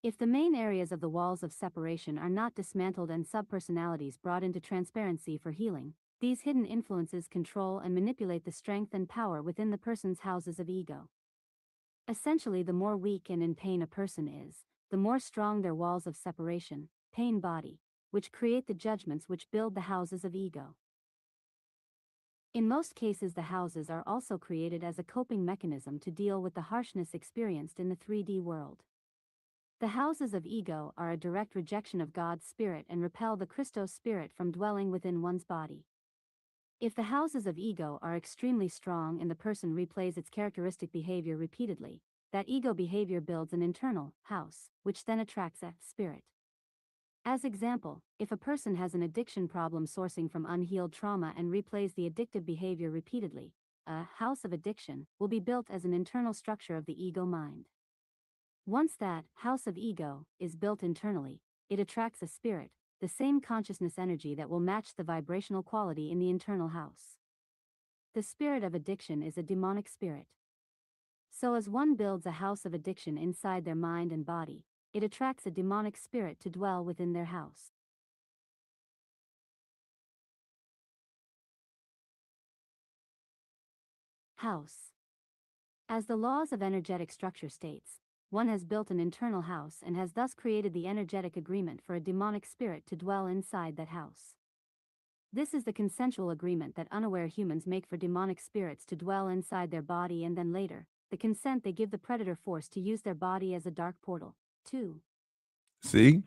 If the main areas of the walls of separation are not dismantled and subpersonalities brought into transparency for healing, these hidden influences control and manipulate the strength and power within the person's houses of ego. Essentially, the more weak and in pain a person is, the more strong their walls of separation, pain body, which create the judgments which build the houses of ego. In most cases, the houses are also created as a coping mechanism to deal with the harshness experienced in the 3D world. The houses of ego are a direct rejection of God's spirit and repel the Christos spirit from dwelling within one's body. If the houses of ego are extremely strong and the person replays its characteristic behavior repeatedly, that ego behavior builds an internal house, which then attracts a spirit. As example, if a person has an addiction problem sourcing from unhealed trauma and replays the addictive behavior repeatedly, a house of addiction will be built as an internal structure of the ego mind. Once that house of ego is built internally, it attracts a spirit, the same consciousness energy that will match the vibrational quality in the internal house. The spirit of addiction is a demonic spirit. So as one builds a house of addiction inside their mind and body, it attracts a demonic spirit to dwell within their house. House. As the laws of energetic structure states, one has built an internal house and has thus created the energetic agreement for a demonic spirit to dwell inside that house. This is the consensual agreement that unaware humans make for demonic spirits to dwell inside their body, and then later, the consent they give the predator force to use their body as a dark portal. 2. See?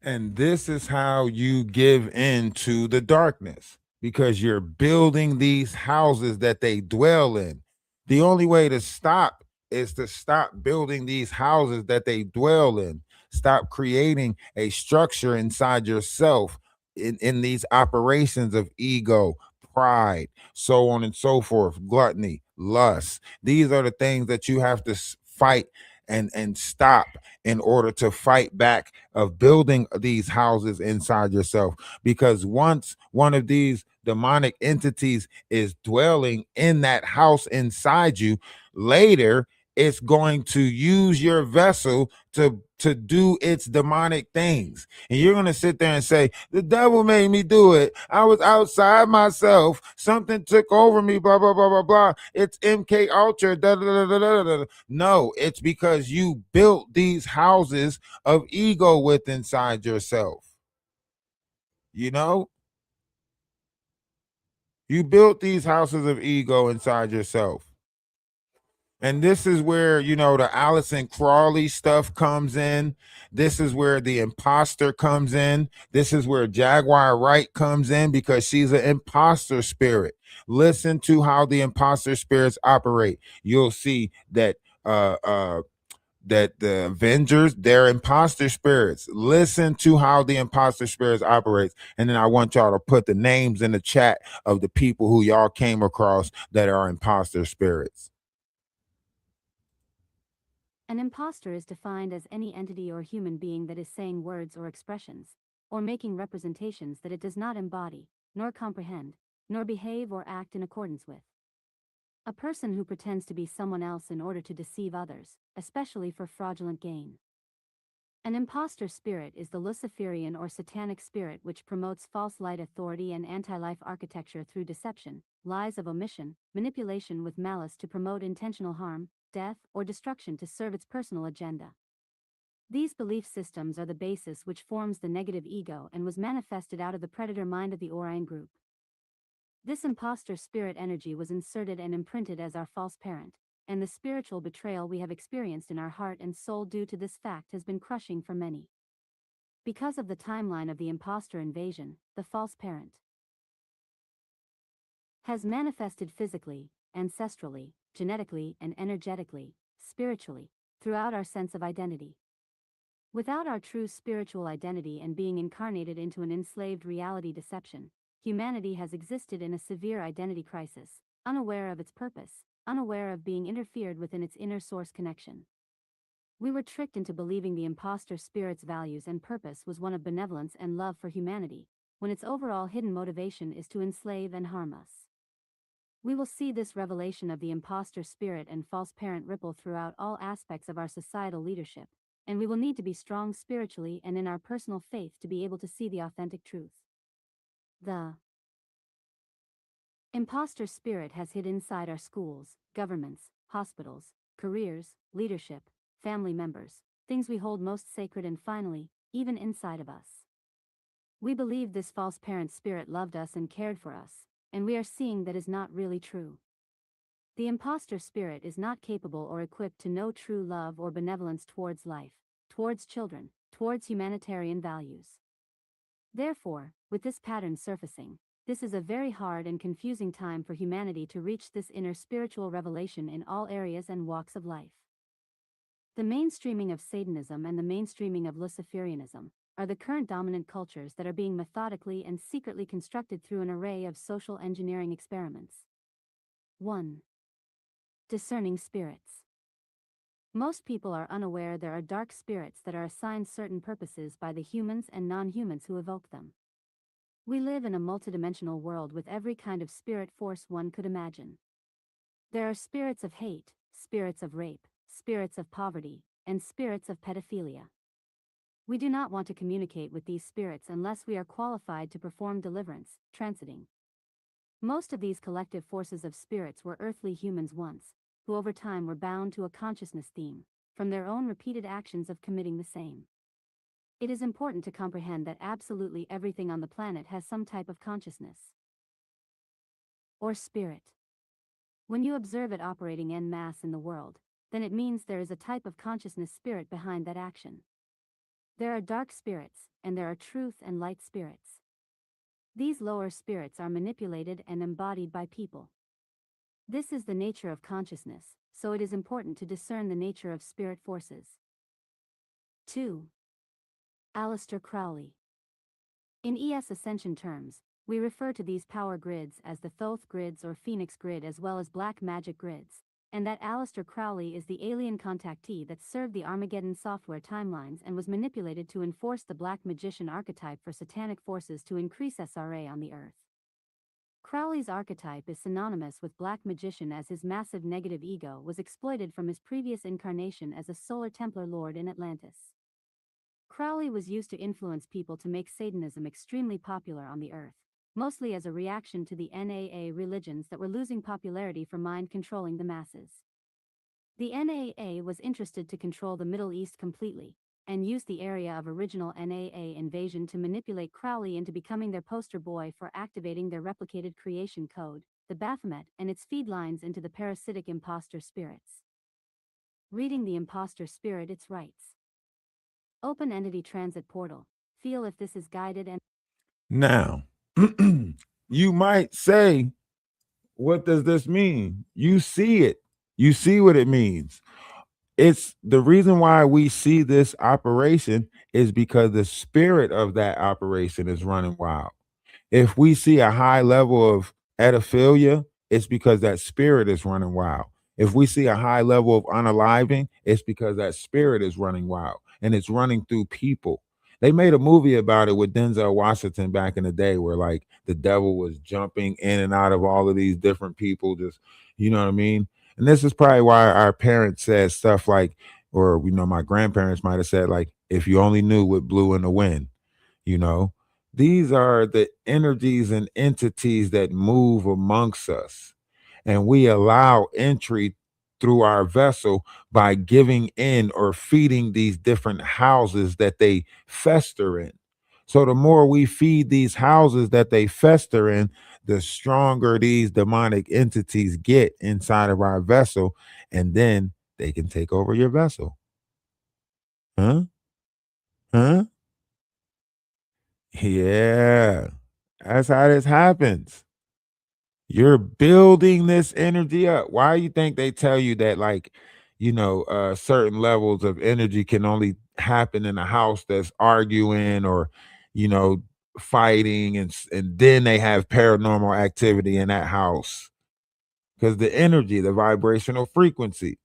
And this is how you give in to the darkness, because you're building these houses that they dwell in. The only way to stop is to stop building these houses that they dwell in. Stop creating a structure inside yourself in these operations of ego, pride, so on and so forth, gluttony, lust. These are the things that you have to fight and stop in order to fight back of building these houses inside yourself. Because once one of these demonic entities is dwelling in that house inside you, later it's going to use your vessel to do its demonic things. And you're going to sit there and say, the devil made me do it. I was outside myself. Something took over me, blah, blah, blah, blah, blah. It's MK Ultra. Da, da, da, da, da, da. No, it's because you built these houses of ego with inside yourself. You know? You built these houses of ego inside yourself. And this is where, you know, the Allison Crawley stuff comes in. This is where the imposter comes in. This is where Jaguar Wright comes in, because she's an imposter spirit. Listen to how the imposter spirits operate. You'll see that that the Avengers, they're imposter spirits. Listen to how the imposter spirits operates. And then I want y'all to put the names in the chat of the people who y'all came across that are imposter spirits. An imposter is defined as any entity or human being that is saying words or expressions, or making representations that it does not embody, nor comprehend, nor behave or act in accordance with. A person who pretends to be someone else in order to deceive others, especially for fraudulent gain. An imposter spirit is the Luciferian or satanic spirit which promotes false light authority and anti-life architecture through deception, lies of omission, manipulation with malice to promote intentional harm, death, or destruction to serve its personal agenda. These belief systems are the basis which forms the negative ego and was manifested out of the predator mind of the Orion group. This imposter spirit energy was inserted and imprinted as our false parent, and the spiritual betrayal we have experienced in our heart and soul due to this fact has been crushing for many. Because of the timeline of the imposter invasion, the false parent has manifested physically, ancestrally, genetically, and energetically, spiritually, throughout our sense of identity. Without our true spiritual identity and being incarnated into an enslaved reality deception, humanity has existed in a severe identity crisis, unaware of its purpose, unaware of being interfered with in its inner source connection. We were tricked into believing the imposter spirit's values and purpose was one of benevolence and love for humanity, when its overall hidden motivation is to enslave and harm us. We will see this revelation of the imposter spirit and false parent ripple throughout all aspects of our societal leadership, and we will need to be strong spiritually and in our personal faith to be able to see the authentic truth. The imposter spirit has hid inside our schools, governments, hospitals, careers, leadership, family members, things we hold most sacred, and finally, even inside of us. We believe this false parent spirit loved us and cared for us, and we are seeing that is not really true. The imposter spirit is not capable or equipped to know true love or benevolence towards life, towards children, towards humanitarian values. Therefore, with this pattern surfacing, this is a very hard and confusing time for humanity to reach this inner spiritual revelation in all areas and walks of life. The mainstreaming of Satanism and the mainstreaming of Luciferianism are the current dominant cultures that are being methodically and secretly constructed through an array of social engineering experiments. 1. Discerning spirits. Most people are unaware there are dark spirits that are assigned certain purposes by the humans and non-humans who evoke them. We live in a multidimensional world with every kind of spirit force one could imagine. There are spirits of hate, spirits of rape, spirits of poverty, and spirits of pedophilia. We do not want to communicate with these spirits unless we are qualified to perform deliverance, transiting. Most of these collective forces of spirits were earthly humans once, who over time were bound to a consciousness theme, from their own repeated actions of committing the same. It is important to comprehend that absolutely everything on the planet has some type of consciousness or spirit. When you observe it operating en masse in the world, then it means there is a type of consciousness spirit behind that action. There are dark spirits, and there are truth and light spirits. These lower spirits are manipulated and embodied by people. This is the nature of consciousness, so it is important to discern the nature of spirit forces. 2. Aleister Crowley. In ES Ascension terms, we refer to these power grids as the Thoth grids or Phoenix grid as well as black magic grids, and that Aleister Crowley is the alien contactee that served the Armageddon software timelines and was manipulated to enforce the black magician archetype for satanic forces to increase SRA on the Earth. Crowley's archetype is synonymous with black magician as his massive negative ego was exploited from his previous incarnation as a Solar Templar Lord in Atlantis. Crowley was used to influence people to make Satanism extremely popular on the Earth, mostly as a reaction to the NAA religions that were losing popularity for mind-controlling the masses. The NAA was interested to control the Middle East completely, and used the area of original NAA invasion to manipulate Crowley into becoming their poster boy for activating their replicated creation code, the Baphomet, and its feed lines into the parasitic imposter spirits. Reading the imposter spirit its rights. Open Entity Transit Portal. Feel if this is guided and... Now, you might say, what does this mean? You see it. You see what it means. It's the reason why we see this operation is because the spirit of that operation is running wild. If we see a high level of edophilia, it's because that spirit is running wild. If we see a high level of unaliving, it's because that spirit is running wild and it's running through people. They made a movie about it with Denzel Washington back in the day where like the devil was jumping in and out of all of these different people, just, you know what I mean? And this is probably why our parents said stuff like, or, you know, my grandparents might have said, like, if you only knew what blew in the wind, you know, these are the energies and entities that move amongst us. And we allow entry through our vessel by giving in or feeding these different houses that they fester in. So the more we feed these houses that they fester in, the stronger these demonic entities get inside of our vessel, and then they can take over your vessel. Huh? Huh? Yeah. That's how this happens. You're building this energy up. Why do you think they tell you that, like, you know, certain levels of energy can only happen in a house that's arguing or, you know, fighting, and then they have paranormal activity in that house? Because the energy, the vibrational frequency.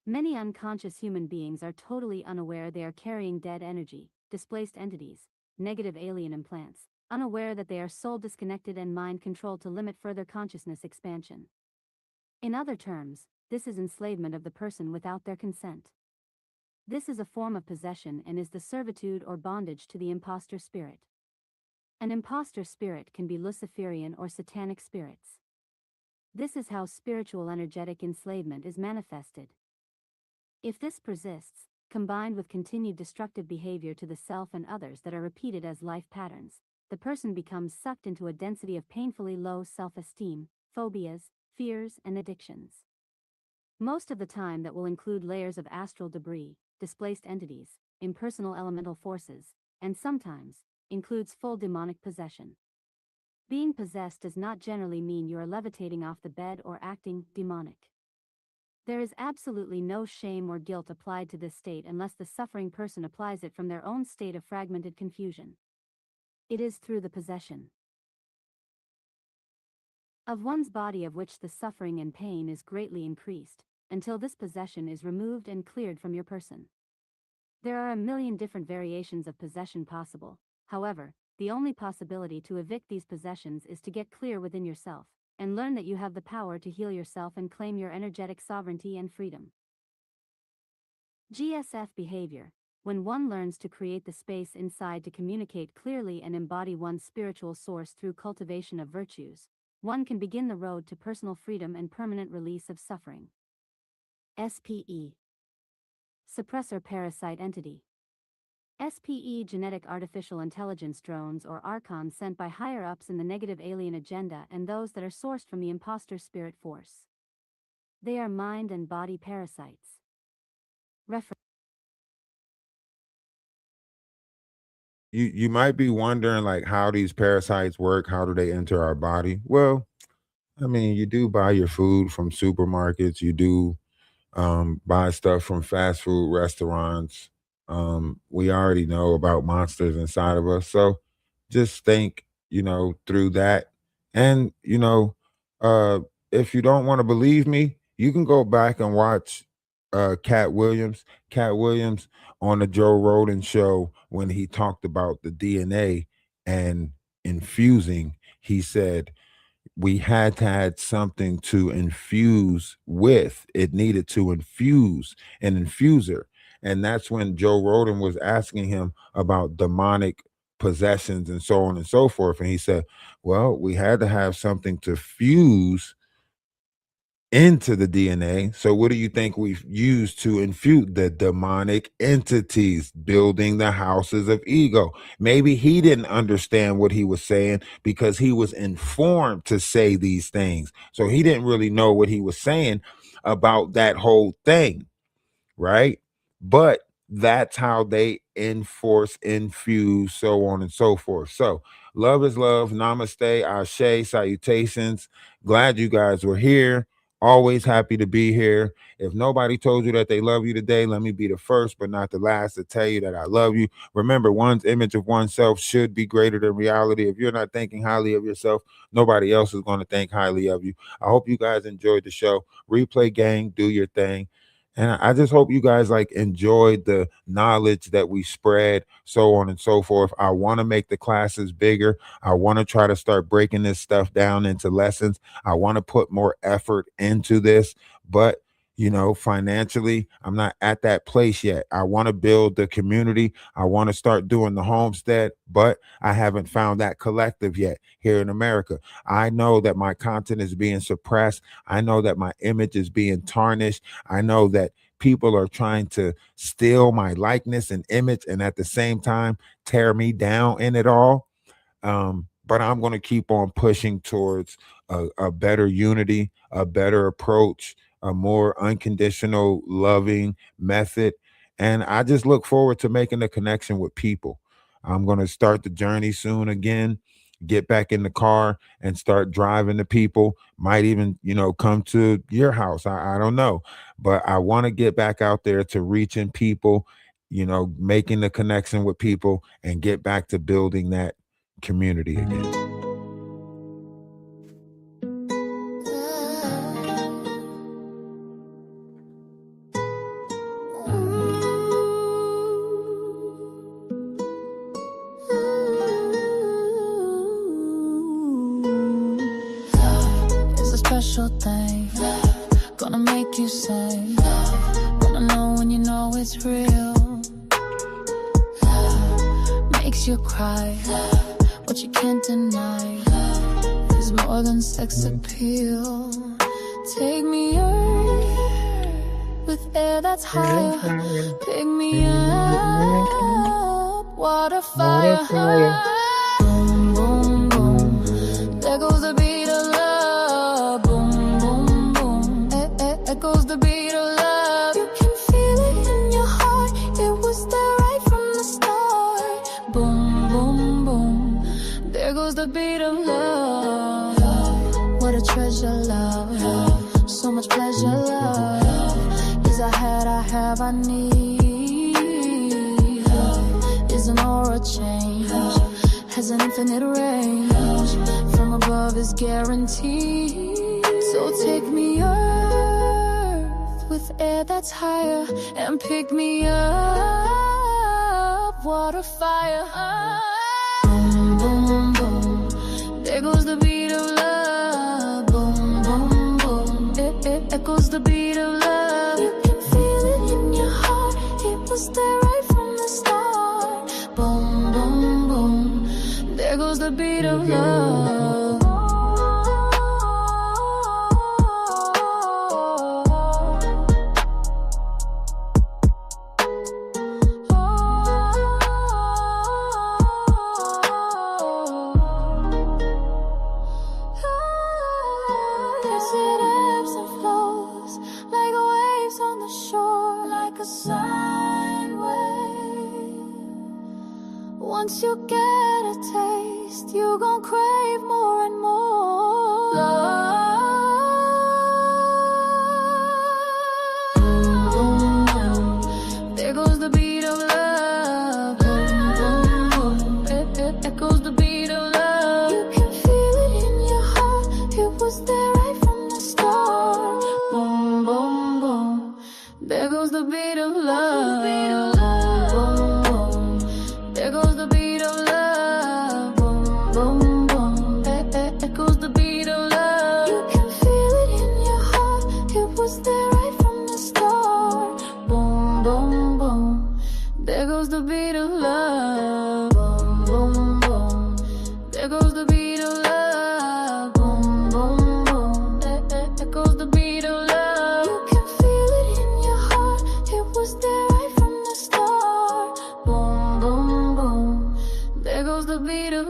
Many unconscious human beings are totally unaware they are carrying dead energy, displaced entities, negative alien implants, unaware that they are soul disconnected and mind controlled to limit further consciousness expansion. In other terms, this is enslavement of the person without their consent. This is a form of possession and is the servitude or bondage to the imposter spirit. An imposter spirit can be Luciferian or satanic spirits. This is how spiritual energetic enslavement is manifested. If this persists, combined with continued destructive behavior to the self and others that are repeated as life patterns, the person becomes sucked into a density of painfully low self-esteem, phobias, fears, and addictions. Most of the time that will include layers of astral debris, displaced entities, impersonal elemental forces, and sometimes includes full demonic possession. Being possessed does not generally mean you are levitating off the bed or acting demonic. There is absolutely no shame or guilt applied to this state unless the suffering person applies it from their own state of fragmented confusion. It is through the possession of one's body of which the suffering and pain is greatly increased, until this possession is removed and cleared from your person. There are a million different variations of possession possible. However, the only possibility to evict these possessions is to get clear within yourself, and learn that you have the power to heal yourself and claim your energetic sovereignty and freedom. GSF behavior. When one learns to create the space inside to communicate clearly and embody one's spiritual source through cultivation of virtues, one can begin the road to personal freedom and permanent release of suffering. SPE. Suppressor Parasite Entity. SPE Genetic Artificial Intelligence Drones or Archons sent by higher-ups in the negative alien agenda and those that are sourced from the imposter spirit force. They are mind and body parasites. You might be wondering like how these parasites work, how do they enter our body? Well, I mean, you do buy your food from supermarkets, you do buy stuff from fast food restaurants. We already know about monsters inside of us. So just think, through that. And, uh, if you don't want to believe me, you can go back and watch Cat Williams. Cat Williams on the Joe Rogan show when he talked about the DNA and infusing, he said, we had to add something to infuse with. It needed to infuse an infuser. And that's when Joe Rogan was asking him about demonic possessions and so on and so forth. And he said, well, we had to have something to fuse into the DNA. So what do you think we've used to infuse? The demonic entities building the houses of ego. Maybe he didn't understand what he was saying because he was informed to say these things. So he didn't really know what he was saying about that whole thing, right? But that's how they infuse, so on and so forth. So love is love. Namaste, ashe, salutations. Glad you guys were here. Always happy to be here. If nobody told you that they love you today, let me be the first but not the last to tell you that I love you. Remember, one's image of oneself should be greater than reality. If you're not thinking highly of yourself, nobody else is going to think highly of you. I hope you guys enjoyed the show. Replay gang, do your thing. And I just hope you guys enjoyed the knowledge that we spread, so on and so forth. I want to make the classes bigger. I want to try to start breaking this stuff down into lessons. I want to put more effort into this, but financially, I'm not at that place yet. I want to build the community. I want to start doing the homestead, but I haven't found that collective yet here in America. I know that my content is being suppressed. I know that my image is being tarnished. I know that people are trying to steal my likeness and image and at the same time tear me down in it all. But I'm going to keep on pushing towards a better unity, a better approach, a more unconditional, loving method. And I just look forward to making a connection with people. I'm going to start the journey soon again, get back in the car and start driving to people. Might even, come to your house. I don't know. But I want to get back out there to reaching people, making the connection with people and get back to building that community again. Special thing, gonna make you sing. Wanna know when you know it's real. Makes you cry, what you can't deny is more than sex appeal. Take me up with air that's higher. Pick me up, water, fire. Boom, boom, boom. There goes the beat of love. Goes the beat of love. You can feel it in your heart. It was there right from the start. Boom, boom, boom. There goes the beat of love. What a treasure, love. So much pleasure, love. Is I had, I have, I need. Is an aura change. Has an infinite range. From above is guaranteed. So take me up with air that's higher and pick me up, water, fire. Boom, boom, boom. There goes the beat of love. Boom, boom, boom. It echoes the beat of love. You can feel it in your heart. It was there right from the start. Boom, boom, boom. There goes the beat of love. be the